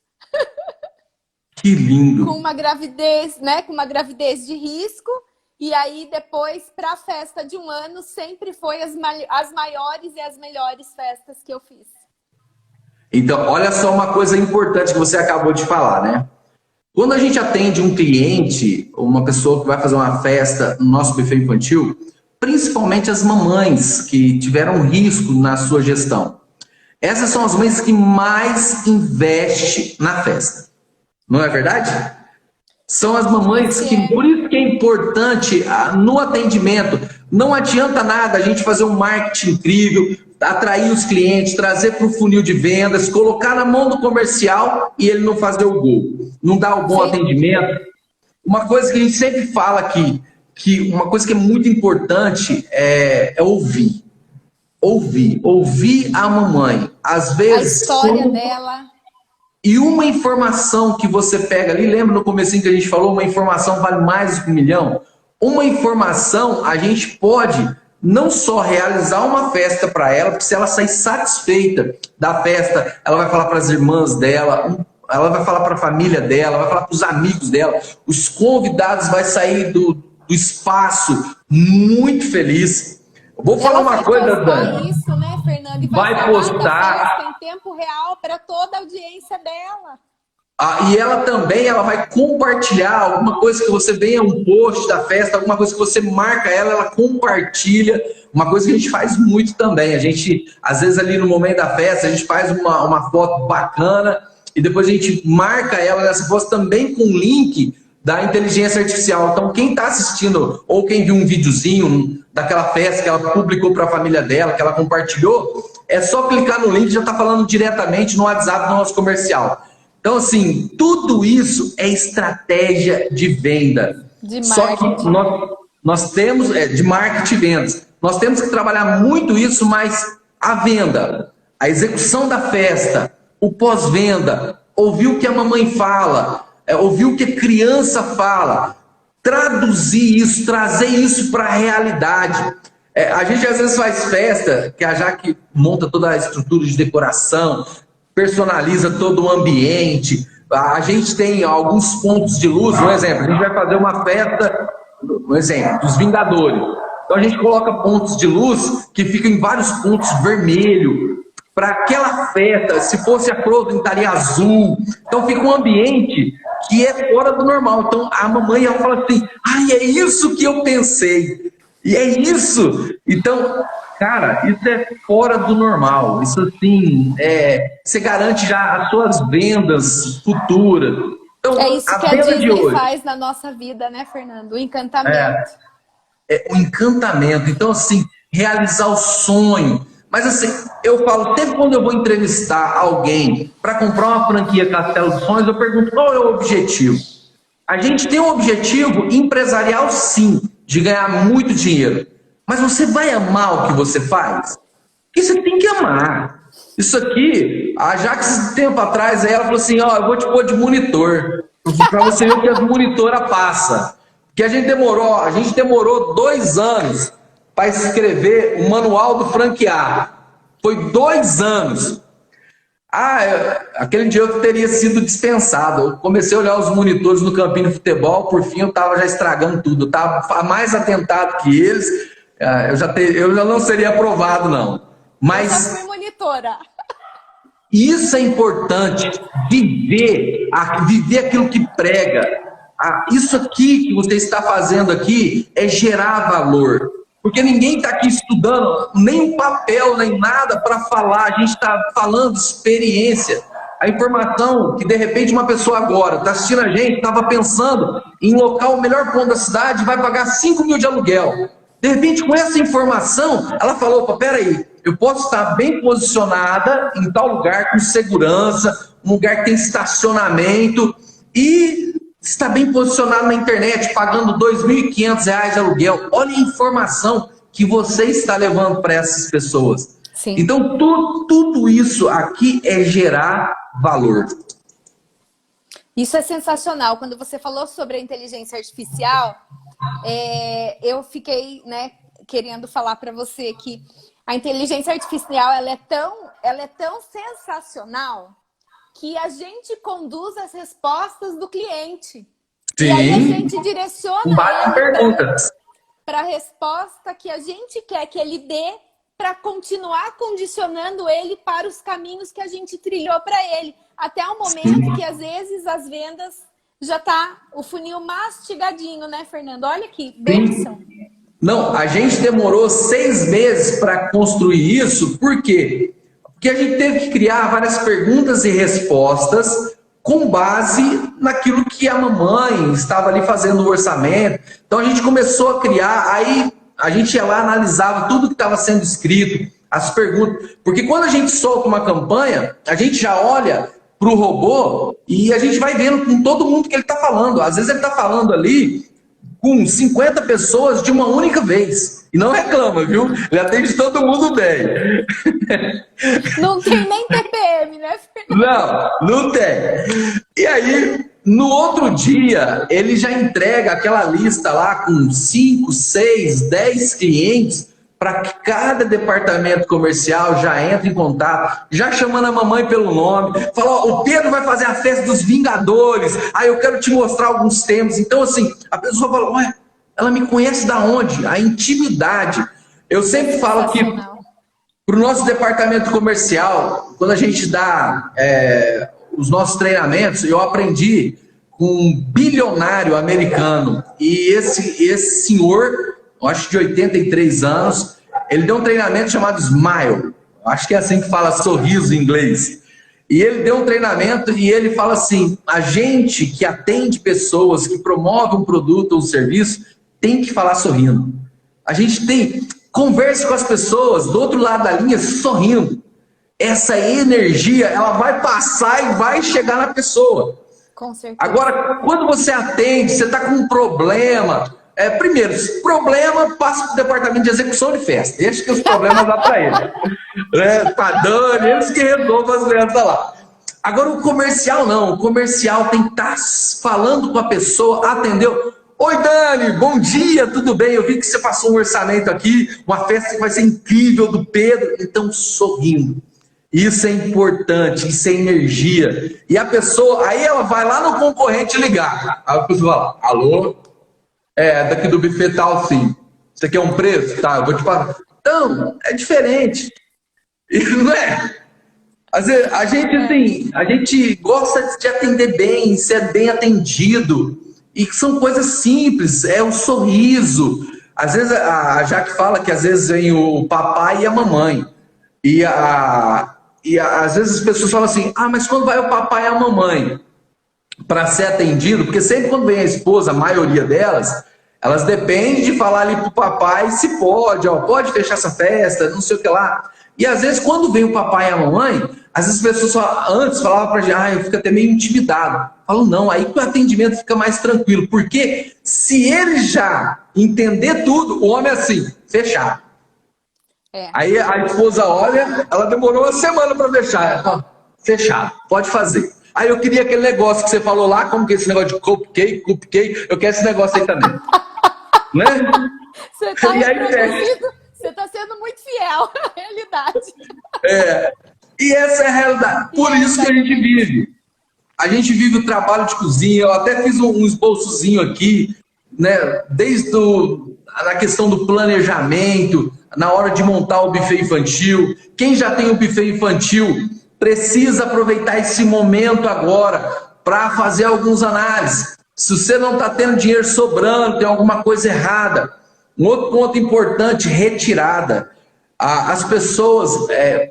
Que lindo. Com uma gravidez, né? Com uma gravidez de risco. E aí depois, para a festa de 1 ano, sempre foi as maiores e as melhores festas que eu fiz. Então, olha só uma coisa importante que você acabou de falar, né? Quando a gente atende um cliente, uma pessoa que vai fazer uma festa no nosso buffet infantil, principalmente as mamães que tiveram risco na sua gestão, essas são as mães que mais investem na festa. Não é verdade? São as mamães que, por isso que é importante no atendimento, não adianta nada a gente fazer um marketing incrível, atrair os clientes, trazer para o funil de vendas, colocar na mão do comercial e ele não fazer o gol, não dar o bom atendimento. Uma coisa que a gente sempre fala aqui, que uma coisa que é muito importante é ouvir. Ouvir a mamãe. Às vezes, a história dela. E uma informação que você pega ali, lembra no comecinho que a gente falou, uma informação vale mais do que 1 milhão? Uma informação, a gente pode não só realizar uma festa para ela, porque se ela sair satisfeita da festa, ela vai falar para as irmãs dela, ela vai falar para a família dela, vai falar para os amigos dela, os convidados vai sair do espaço muito feliz. Eu vou falar uma coisa, Dani. Isso, né, Fernando? E vai postar em tempo real para toda a audiência dela. E ela também, ela vai compartilhar alguma coisa que você venha, um post da festa, alguma coisa que você marca ela compartilha. Uma coisa que a gente faz muito também. A gente, às vezes ali no momento da festa, a gente faz uma foto bacana e depois a gente marca ela nessa foto também com link da inteligência artificial. Então, quem está assistindo ou quem viu um videozinho daquela festa que ela publicou para a família dela, que ela compartilhou, é só clicar no link e já está falando diretamente no WhatsApp do nosso comercial. Então, assim, tudo isso é estratégia de venda. De Só que marketing. nós temos, de marketing e vendas, nós temos que trabalhar muito isso, mas a venda, a execução da festa, o pós-venda, ouvir o que a mamãe fala, ouvir o que a criança fala, traduzir isso, trazer isso para a realidade. A gente às vezes faz festa, que a Jaque monta toda a estrutura de decoração, personaliza todo o ambiente, a gente tem alguns pontos de luz, um exemplo, a gente vai fazer uma festa, um exemplo, dos Vingadores. Então a gente coloca pontos de luz que ficam em vários pontos vermelho, para aquela festa, se fosse a Frozen estaria azul, então fica um ambiente que é fora do normal. Então a mamãe ela fala assim, ai, é isso que eu pensei, e é isso. Então, cara, isso é fora do normal. Isso assim, você garante já as suas vendas futuras. Então, É isso que a Disney faz na nossa vida, né, Fernando? O encantamento. O encantamento. Então, assim, realizar o sonho. Mas assim, eu falo, sempre quando eu vou entrevistar alguém para comprar uma franquia Castelo dos Sonhos, eu pergunto qual é o objetivo. A gente tem um objetivo empresarial, sim, de ganhar muito dinheiro. Mas você vai amar o que você faz? Porque você tem que amar. Isso aqui, a Jax, tempo atrás, ela falou assim, ó, eu vou te pôr de monitor, para você ver o que a monitora passa. Porque a gente demorou 2 anos para escrever o manual do franqueado. Foi 2 anos. Aquele dia eu teria sido dispensado. Eu comecei a olhar os monitores no campinho de futebol, por fim eu estava já estragando tudo. Eu estava mais atentado que eles. Eu já não seria aprovado, não. Mas eu já fui monitora. Isso é importante, viver aquilo que prega. Isso aqui que você está fazendo aqui é gerar valor. Porque ninguém está aqui estudando nem um papel, nem nada para falar. A gente está falando experiência. A informação que, de repente, uma pessoa agora está assistindo a gente, estava pensando em locar o melhor ponto da cidade e vai pagar 5 mil de aluguel. De repente, com essa informação, ela falou, opa, peraí, eu posso estar bem posicionada em tal lugar, com segurança, um lugar que tem estacionamento, e está bem posicionado na internet, pagando R$ 2.500 de aluguel. Olha a informação que você está levando para essas pessoas. Sim. Então, tudo isso aqui é gerar valor. Isso é sensacional. Quando você falou sobre a inteligência artificial, eu fiquei, né, querendo falar para você que a inteligência artificial ela é tão sensacional que a gente conduz as respostas do cliente. Sim. E aí a gente direciona perguntas para a resposta que a gente quer que ele dê para continuar condicionando ele para os caminhos que a gente trilhou para ele. Até o momento que, às vezes, as vendas já tá o funil mastigadinho, né, Fernando? Olha aqui, bênção. Não, a gente demorou 6 meses para construir isso, por quê? Porque a gente teve que criar várias perguntas e respostas com base naquilo que a mamãe estava ali fazendo no orçamento. Então a gente começou a criar, aí a gente ia lá, analisava tudo que estava sendo escrito, as perguntas. Porque quando a gente solta uma campanha, a gente já olha para o robô e a gente vai vendo com todo mundo que ele está falando. Às vezes ele está falando ali com 50 pessoas de uma única vez. E não reclama, viu? Ele atende todo mundo bem. Não tem nem TPM, né, Fernando? Não tem. E aí, no outro dia, ele já entrega aquela lista lá com 5, 6, 10 clientes para que cada departamento comercial já entre em contato, já chamando a mamãe pelo nome, fala, ó, o Pedro vai fazer a festa dos Vingadores, aí eu quero te mostrar alguns temas. Então, assim, a pessoa fala, ué, ela me conhece da onde? A intimidade. Eu sempre falo que para o nosso departamento comercial, quando a gente dá os nossos treinamentos, eu aprendi com um bilionário americano, e esse senhor, acho de 83 anos, ele deu um treinamento chamado Smile, acho que é assim que fala sorriso em inglês, e ele deu um treinamento e ele fala assim, a gente que atende pessoas, que promove um produto ou um serviço, tem que falar sorrindo. A gente converse com as pessoas do outro lado da linha sorrindo. essa energia, ela vai passar e vai chegar na pessoa. Com certeza. Agora, quando você atende, você está com um problema. Primeiro, esse problema passa para o departamento de execução de festa. Deixa que os problemas lá para eles. Para Dani, eles que resolvam as crianças lá. Agora, o comercial não. O comercial tem que estar falando com a pessoa, atendeu. Oi, Dani, bom dia, tudo bem? Eu vi que você passou um orçamento aqui, uma festa que vai ser incrível do Pedro. Então, sorrindo. Isso é importante, isso é energia. E a pessoa, aí ela vai lá no concorrente ligar. Aí a pessoa fala, alô? Daqui do buffet tal, sim. Você quer um preço? Tá, eu vou te pagar. Então, é diferente. Isso não é? Às vezes, a gente gosta de atender bem, ser bem atendido. E são coisas simples, é o sorriso. Às vezes, a Jaque fala que às vezes vem o papai e a mamãe. E às vezes as pessoas falam assim, mas quando vai o papai e a mamãe para ser atendido, porque sempre quando vem a esposa, a maioria delas, elas dependem de falar ali pro papai se pode, pode fechar essa festa, não sei o que lá. E às vezes quando vem o papai e a mamãe, às vezes as pessoas antes falavam pra gente, eu fico até meio intimidado. Falam, não, aí que o atendimento fica mais tranquilo, porque se ele já entender tudo, o homem é assim, fechado. Aí a esposa olha, ela demorou uma semana para fechar. Fechado, pode fazer. Aí eu queria aquele negócio que você falou lá, como que é esse negócio de cupcake, eu quero esse negócio aí também. Né? Você está sendo muito fiel à realidade. E essa é a realidade. Por isso que a gente vive. A gente vive o trabalho de cozinha. Eu até fiz um esboçozinho aqui, né? Desde a questão do planejamento, na hora de montar o buffet infantil. Quem já tem o buffet infantil precisa aproveitar esse momento agora para fazer algumas análises. Se você não está tendo dinheiro sobrando, tem alguma coisa errada. Um outro ponto importante, retirada. As pessoas,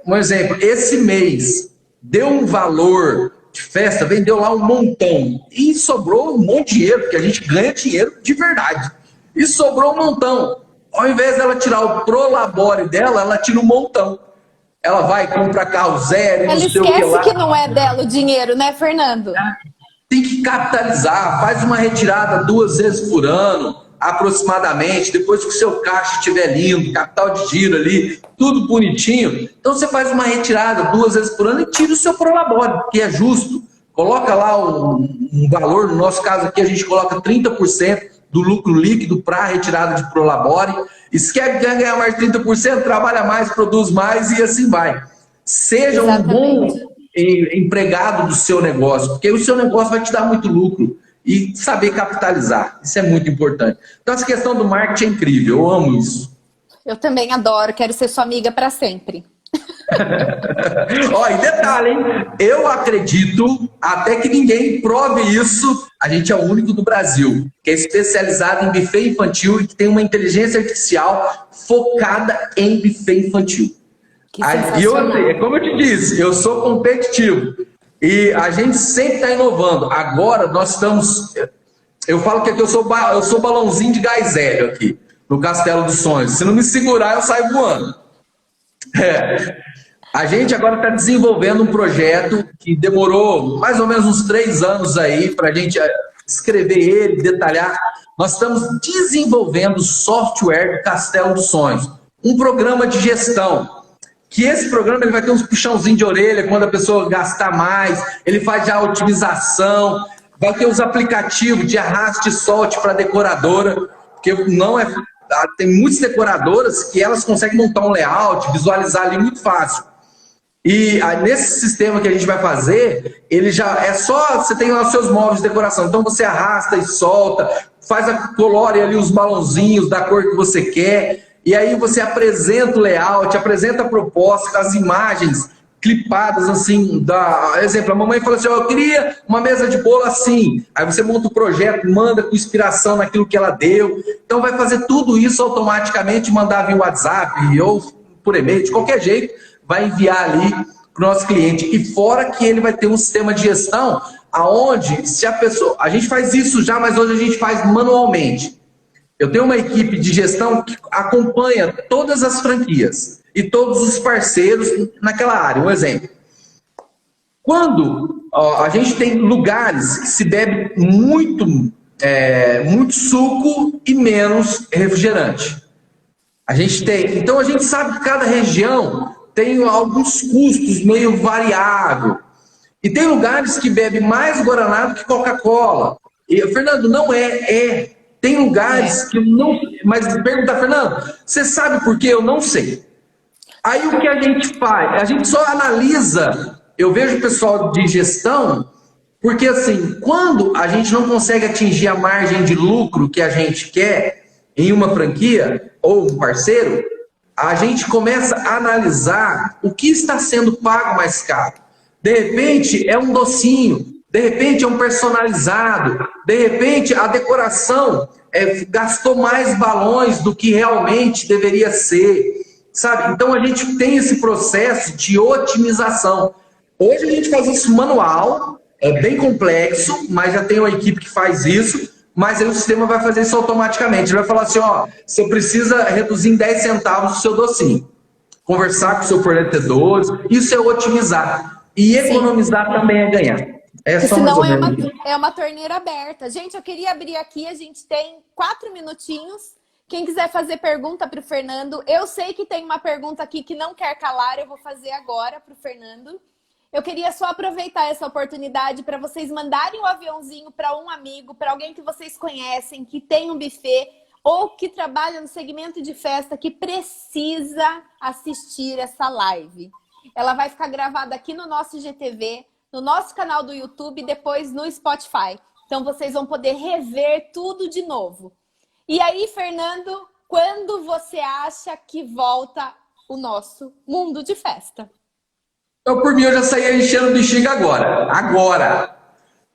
um exemplo, esse mês deu um valor de festa, vendeu lá um montão e sobrou um monte de dinheiro, porque a gente ganha dinheiro de verdade. E sobrou um montão. Ao invés dela tirar o prolabore dela, ela tira um montão. Ela vai comprar carro zero, ela não sei o que lá. esquece que não é dela o dinheiro, né, Fernando? Tem que capitalizar, faz uma retirada 2 vezes por ano, aproximadamente, depois que o seu caixa estiver lindo, capital de giro ali, tudo bonitinho. Então você faz uma retirada 2 vezes por ano e tira o seu prolabore, que é justo. Coloca lá um valor, no nosso caso aqui a gente coloca 30% do lucro líquido para retirada de prolabore. E se quer ganhar mais 30%, trabalha mais, produz mais e assim vai. Seja um bom empregado do seu negócio, porque o seu negócio vai te dar muito lucro e saber capitalizar. Isso é muito importante. Então essa questão do marketing é incrível, eu amo isso. Eu também adoro, quero ser sua amiga para sempre. E detalhe, hein? Eu acredito, até que ninguém prove isso, a gente é o único do Brasil que é especializado em buffet infantil e que tem uma inteligência artificial focada em buffet infantil. E como eu te disse, eu sou competitivo e a gente sempre está inovando. Agora nós estamos, eu falo que aqui eu sou balãozinho de gás hélio aqui no Castelo dos Sonhos. Se não me segurar, eu saio voando. A gente agora está desenvolvendo um projeto que demorou mais ou menos uns 3 anos aí para a gente escrever ele, detalhar. Nós estamos desenvolvendo software do Castelo dos Sonhos, um programa de gestão. Que esse programa ele vai ter uns puxãozinhos de orelha quando a pessoa gastar mais, ele faz a otimização, vai ter os aplicativos de arraste e solte para decoradora, porque não é. Tem muitas decoradoras que elas conseguem montar um layout, visualizar ali muito fácil. E nesse sistema que a gente vai fazer, ele já é só, você tem lá os seus móveis de decoração, então você arrasta e solta, colore ali os balãozinhos da cor que você quer, e aí você apresenta o layout, apresenta a proposta, as imagens clipadas assim, exemplo, a mamãe falou assim, eu queria uma mesa de bolo assim, aí você monta o projeto, manda com inspiração naquilo que ela deu, então vai fazer tudo isso automaticamente, mandar via WhatsApp ou por e-mail, de qualquer jeito, vai enviar ali para o nosso cliente, e fora que ele vai ter um sistema de gestão, aonde se a gente faz isso já, mas hoje a gente faz manualmente. Eu tenho uma equipe de gestão que acompanha todas as franquias. e todos os parceiros naquela área. Um exemplo. Quando a gente tem lugares que se bebe muito, muito suco e menos refrigerante. A gente tem. Então a gente sabe que cada região tem alguns custos meio variável. E tem lugares que bebe mais Guaraná do que Coca-Cola. E, Fernando, não é. Tem lugares que não. Mas pergunta, Fernando, você sabe por quê? Eu não sei. Aí o que a gente faz? A gente só analisa. Eu vejo o pessoal de gestão, porque assim, quando a gente não consegue atingir a margem de lucro que a gente quer em uma franquia ou um parceiro, a gente começa a analisar o que está sendo pago mais caro. De repente é um docinho, de repente é um personalizado, de repente a decoração gastou mais balões do que realmente deveria ser, sabe? Então a gente tem esse processo de otimização. Hoje a gente faz isso manual, é bem complexo, mas já tem uma equipe que faz isso, mas aí o sistema vai fazer isso automaticamente. Ele vai falar assim, ó, você precisa reduzir em 10 centavos o seu docinho. Conversar com o seu fornecedor, isso é otimizar. E economizar também é ganhar. É só senão é uma torneira aberta. Gente, eu queria abrir aqui, a gente tem 4 minutinhos. Quem quiser fazer pergunta para o Fernando, eu sei que tem uma pergunta aqui que não quer calar, eu vou fazer agora para o Fernando. Eu queria só aproveitar essa oportunidade para vocês mandarem o aviãozinho para um amigo, para alguém que vocês conhecem, que tem um buffet ou que trabalha no segmento de festa, que precisa assistir essa live. Ela vai ficar gravada aqui no nosso IGTV, no nosso canal do YouTube e depois no Spotify. Então vocês vão poder rever tudo de novo. E aí, Fernando, quando você acha que volta o nosso mundo de festa? Então, por mim, eu já saía enchendo bexiga agora. Agora.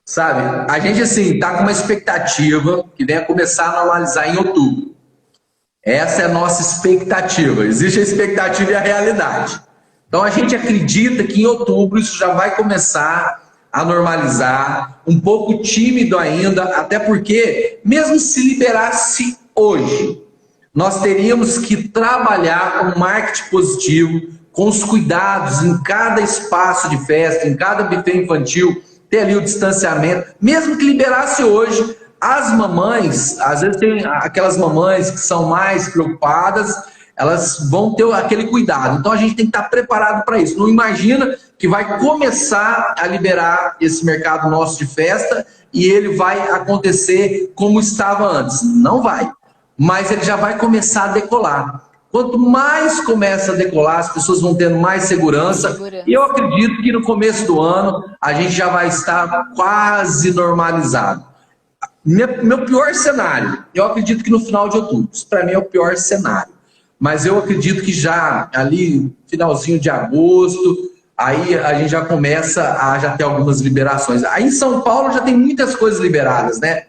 Sabe? A gente, assim, tá com uma expectativa que venha começar a normalizar em outubro. Essa é a nossa expectativa. Existe a expectativa e a realidade. Então, a gente acredita que em outubro isso já vai começar a normalizar. Um pouco tímido ainda, até porque, mesmo se liberasse hoje, nós teríamos que trabalhar com marketing positivo, com os cuidados em cada espaço de festa, em cada buffet infantil, ter ali o distanciamento. Mesmo que liberasse hoje, as mamães, às vezes tem aquelas mamães que são mais preocupadas, elas vão ter aquele cuidado. Então a gente tem que estar preparado para isso. Não imagina que vai começar a liberar esse mercado nosso de festa e ele vai acontecer como estava antes. Não vai. Mas ele já vai começar a decolar. Quanto mais começa a decolar, as pessoas vão tendo mais segurança. E eu acredito que no começo do ano a gente já vai estar quase normalizado. Meu pior cenário, eu acredito que no final de outubro. Isso para mim é o pior cenário. Mas eu acredito que já ali, finalzinho de agosto, aí a gente já começa a já ter algumas liberações. Aí em São Paulo já tem muitas coisas liberadas, né?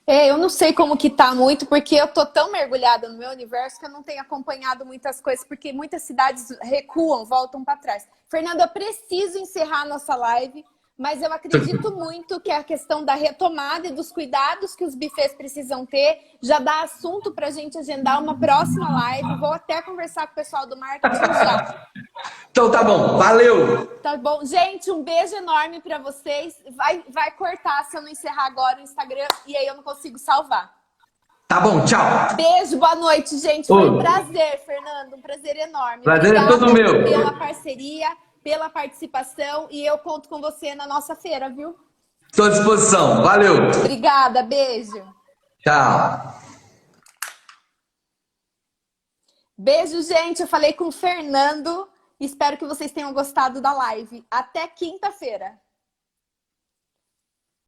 Eu não sei como que tá muito, porque eu tô tão mergulhada no meu universo que eu não tenho acompanhado muitas coisas, porque muitas cidades recuam, voltam para trás. Fernando, eu preciso encerrar a nossa live, mas eu acredito muito que a questão da retomada e dos cuidados que os buffets precisam ter já dá assunto para a gente agendar uma próxima live. Vou até conversar com o pessoal do marketing já. Então tá bom, valeu! Tá bom. Gente, um beijo enorme para vocês. Vai cortar se eu não encerrar agora o Instagram e aí eu não consigo salvar. Tá bom, tchau! Beijo, boa noite, gente. Foi um prazer, Fernando, um prazer enorme. Prazer é todo meu. Pela parceria, pela participação e eu conto com você na nossa feira, viu? Estou à disposição, valeu! Obrigada, beijo. Tchau! Beijo, gente. Eu falei com o Fernando. Espero que vocês tenham gostado da live. Até quinta-feira.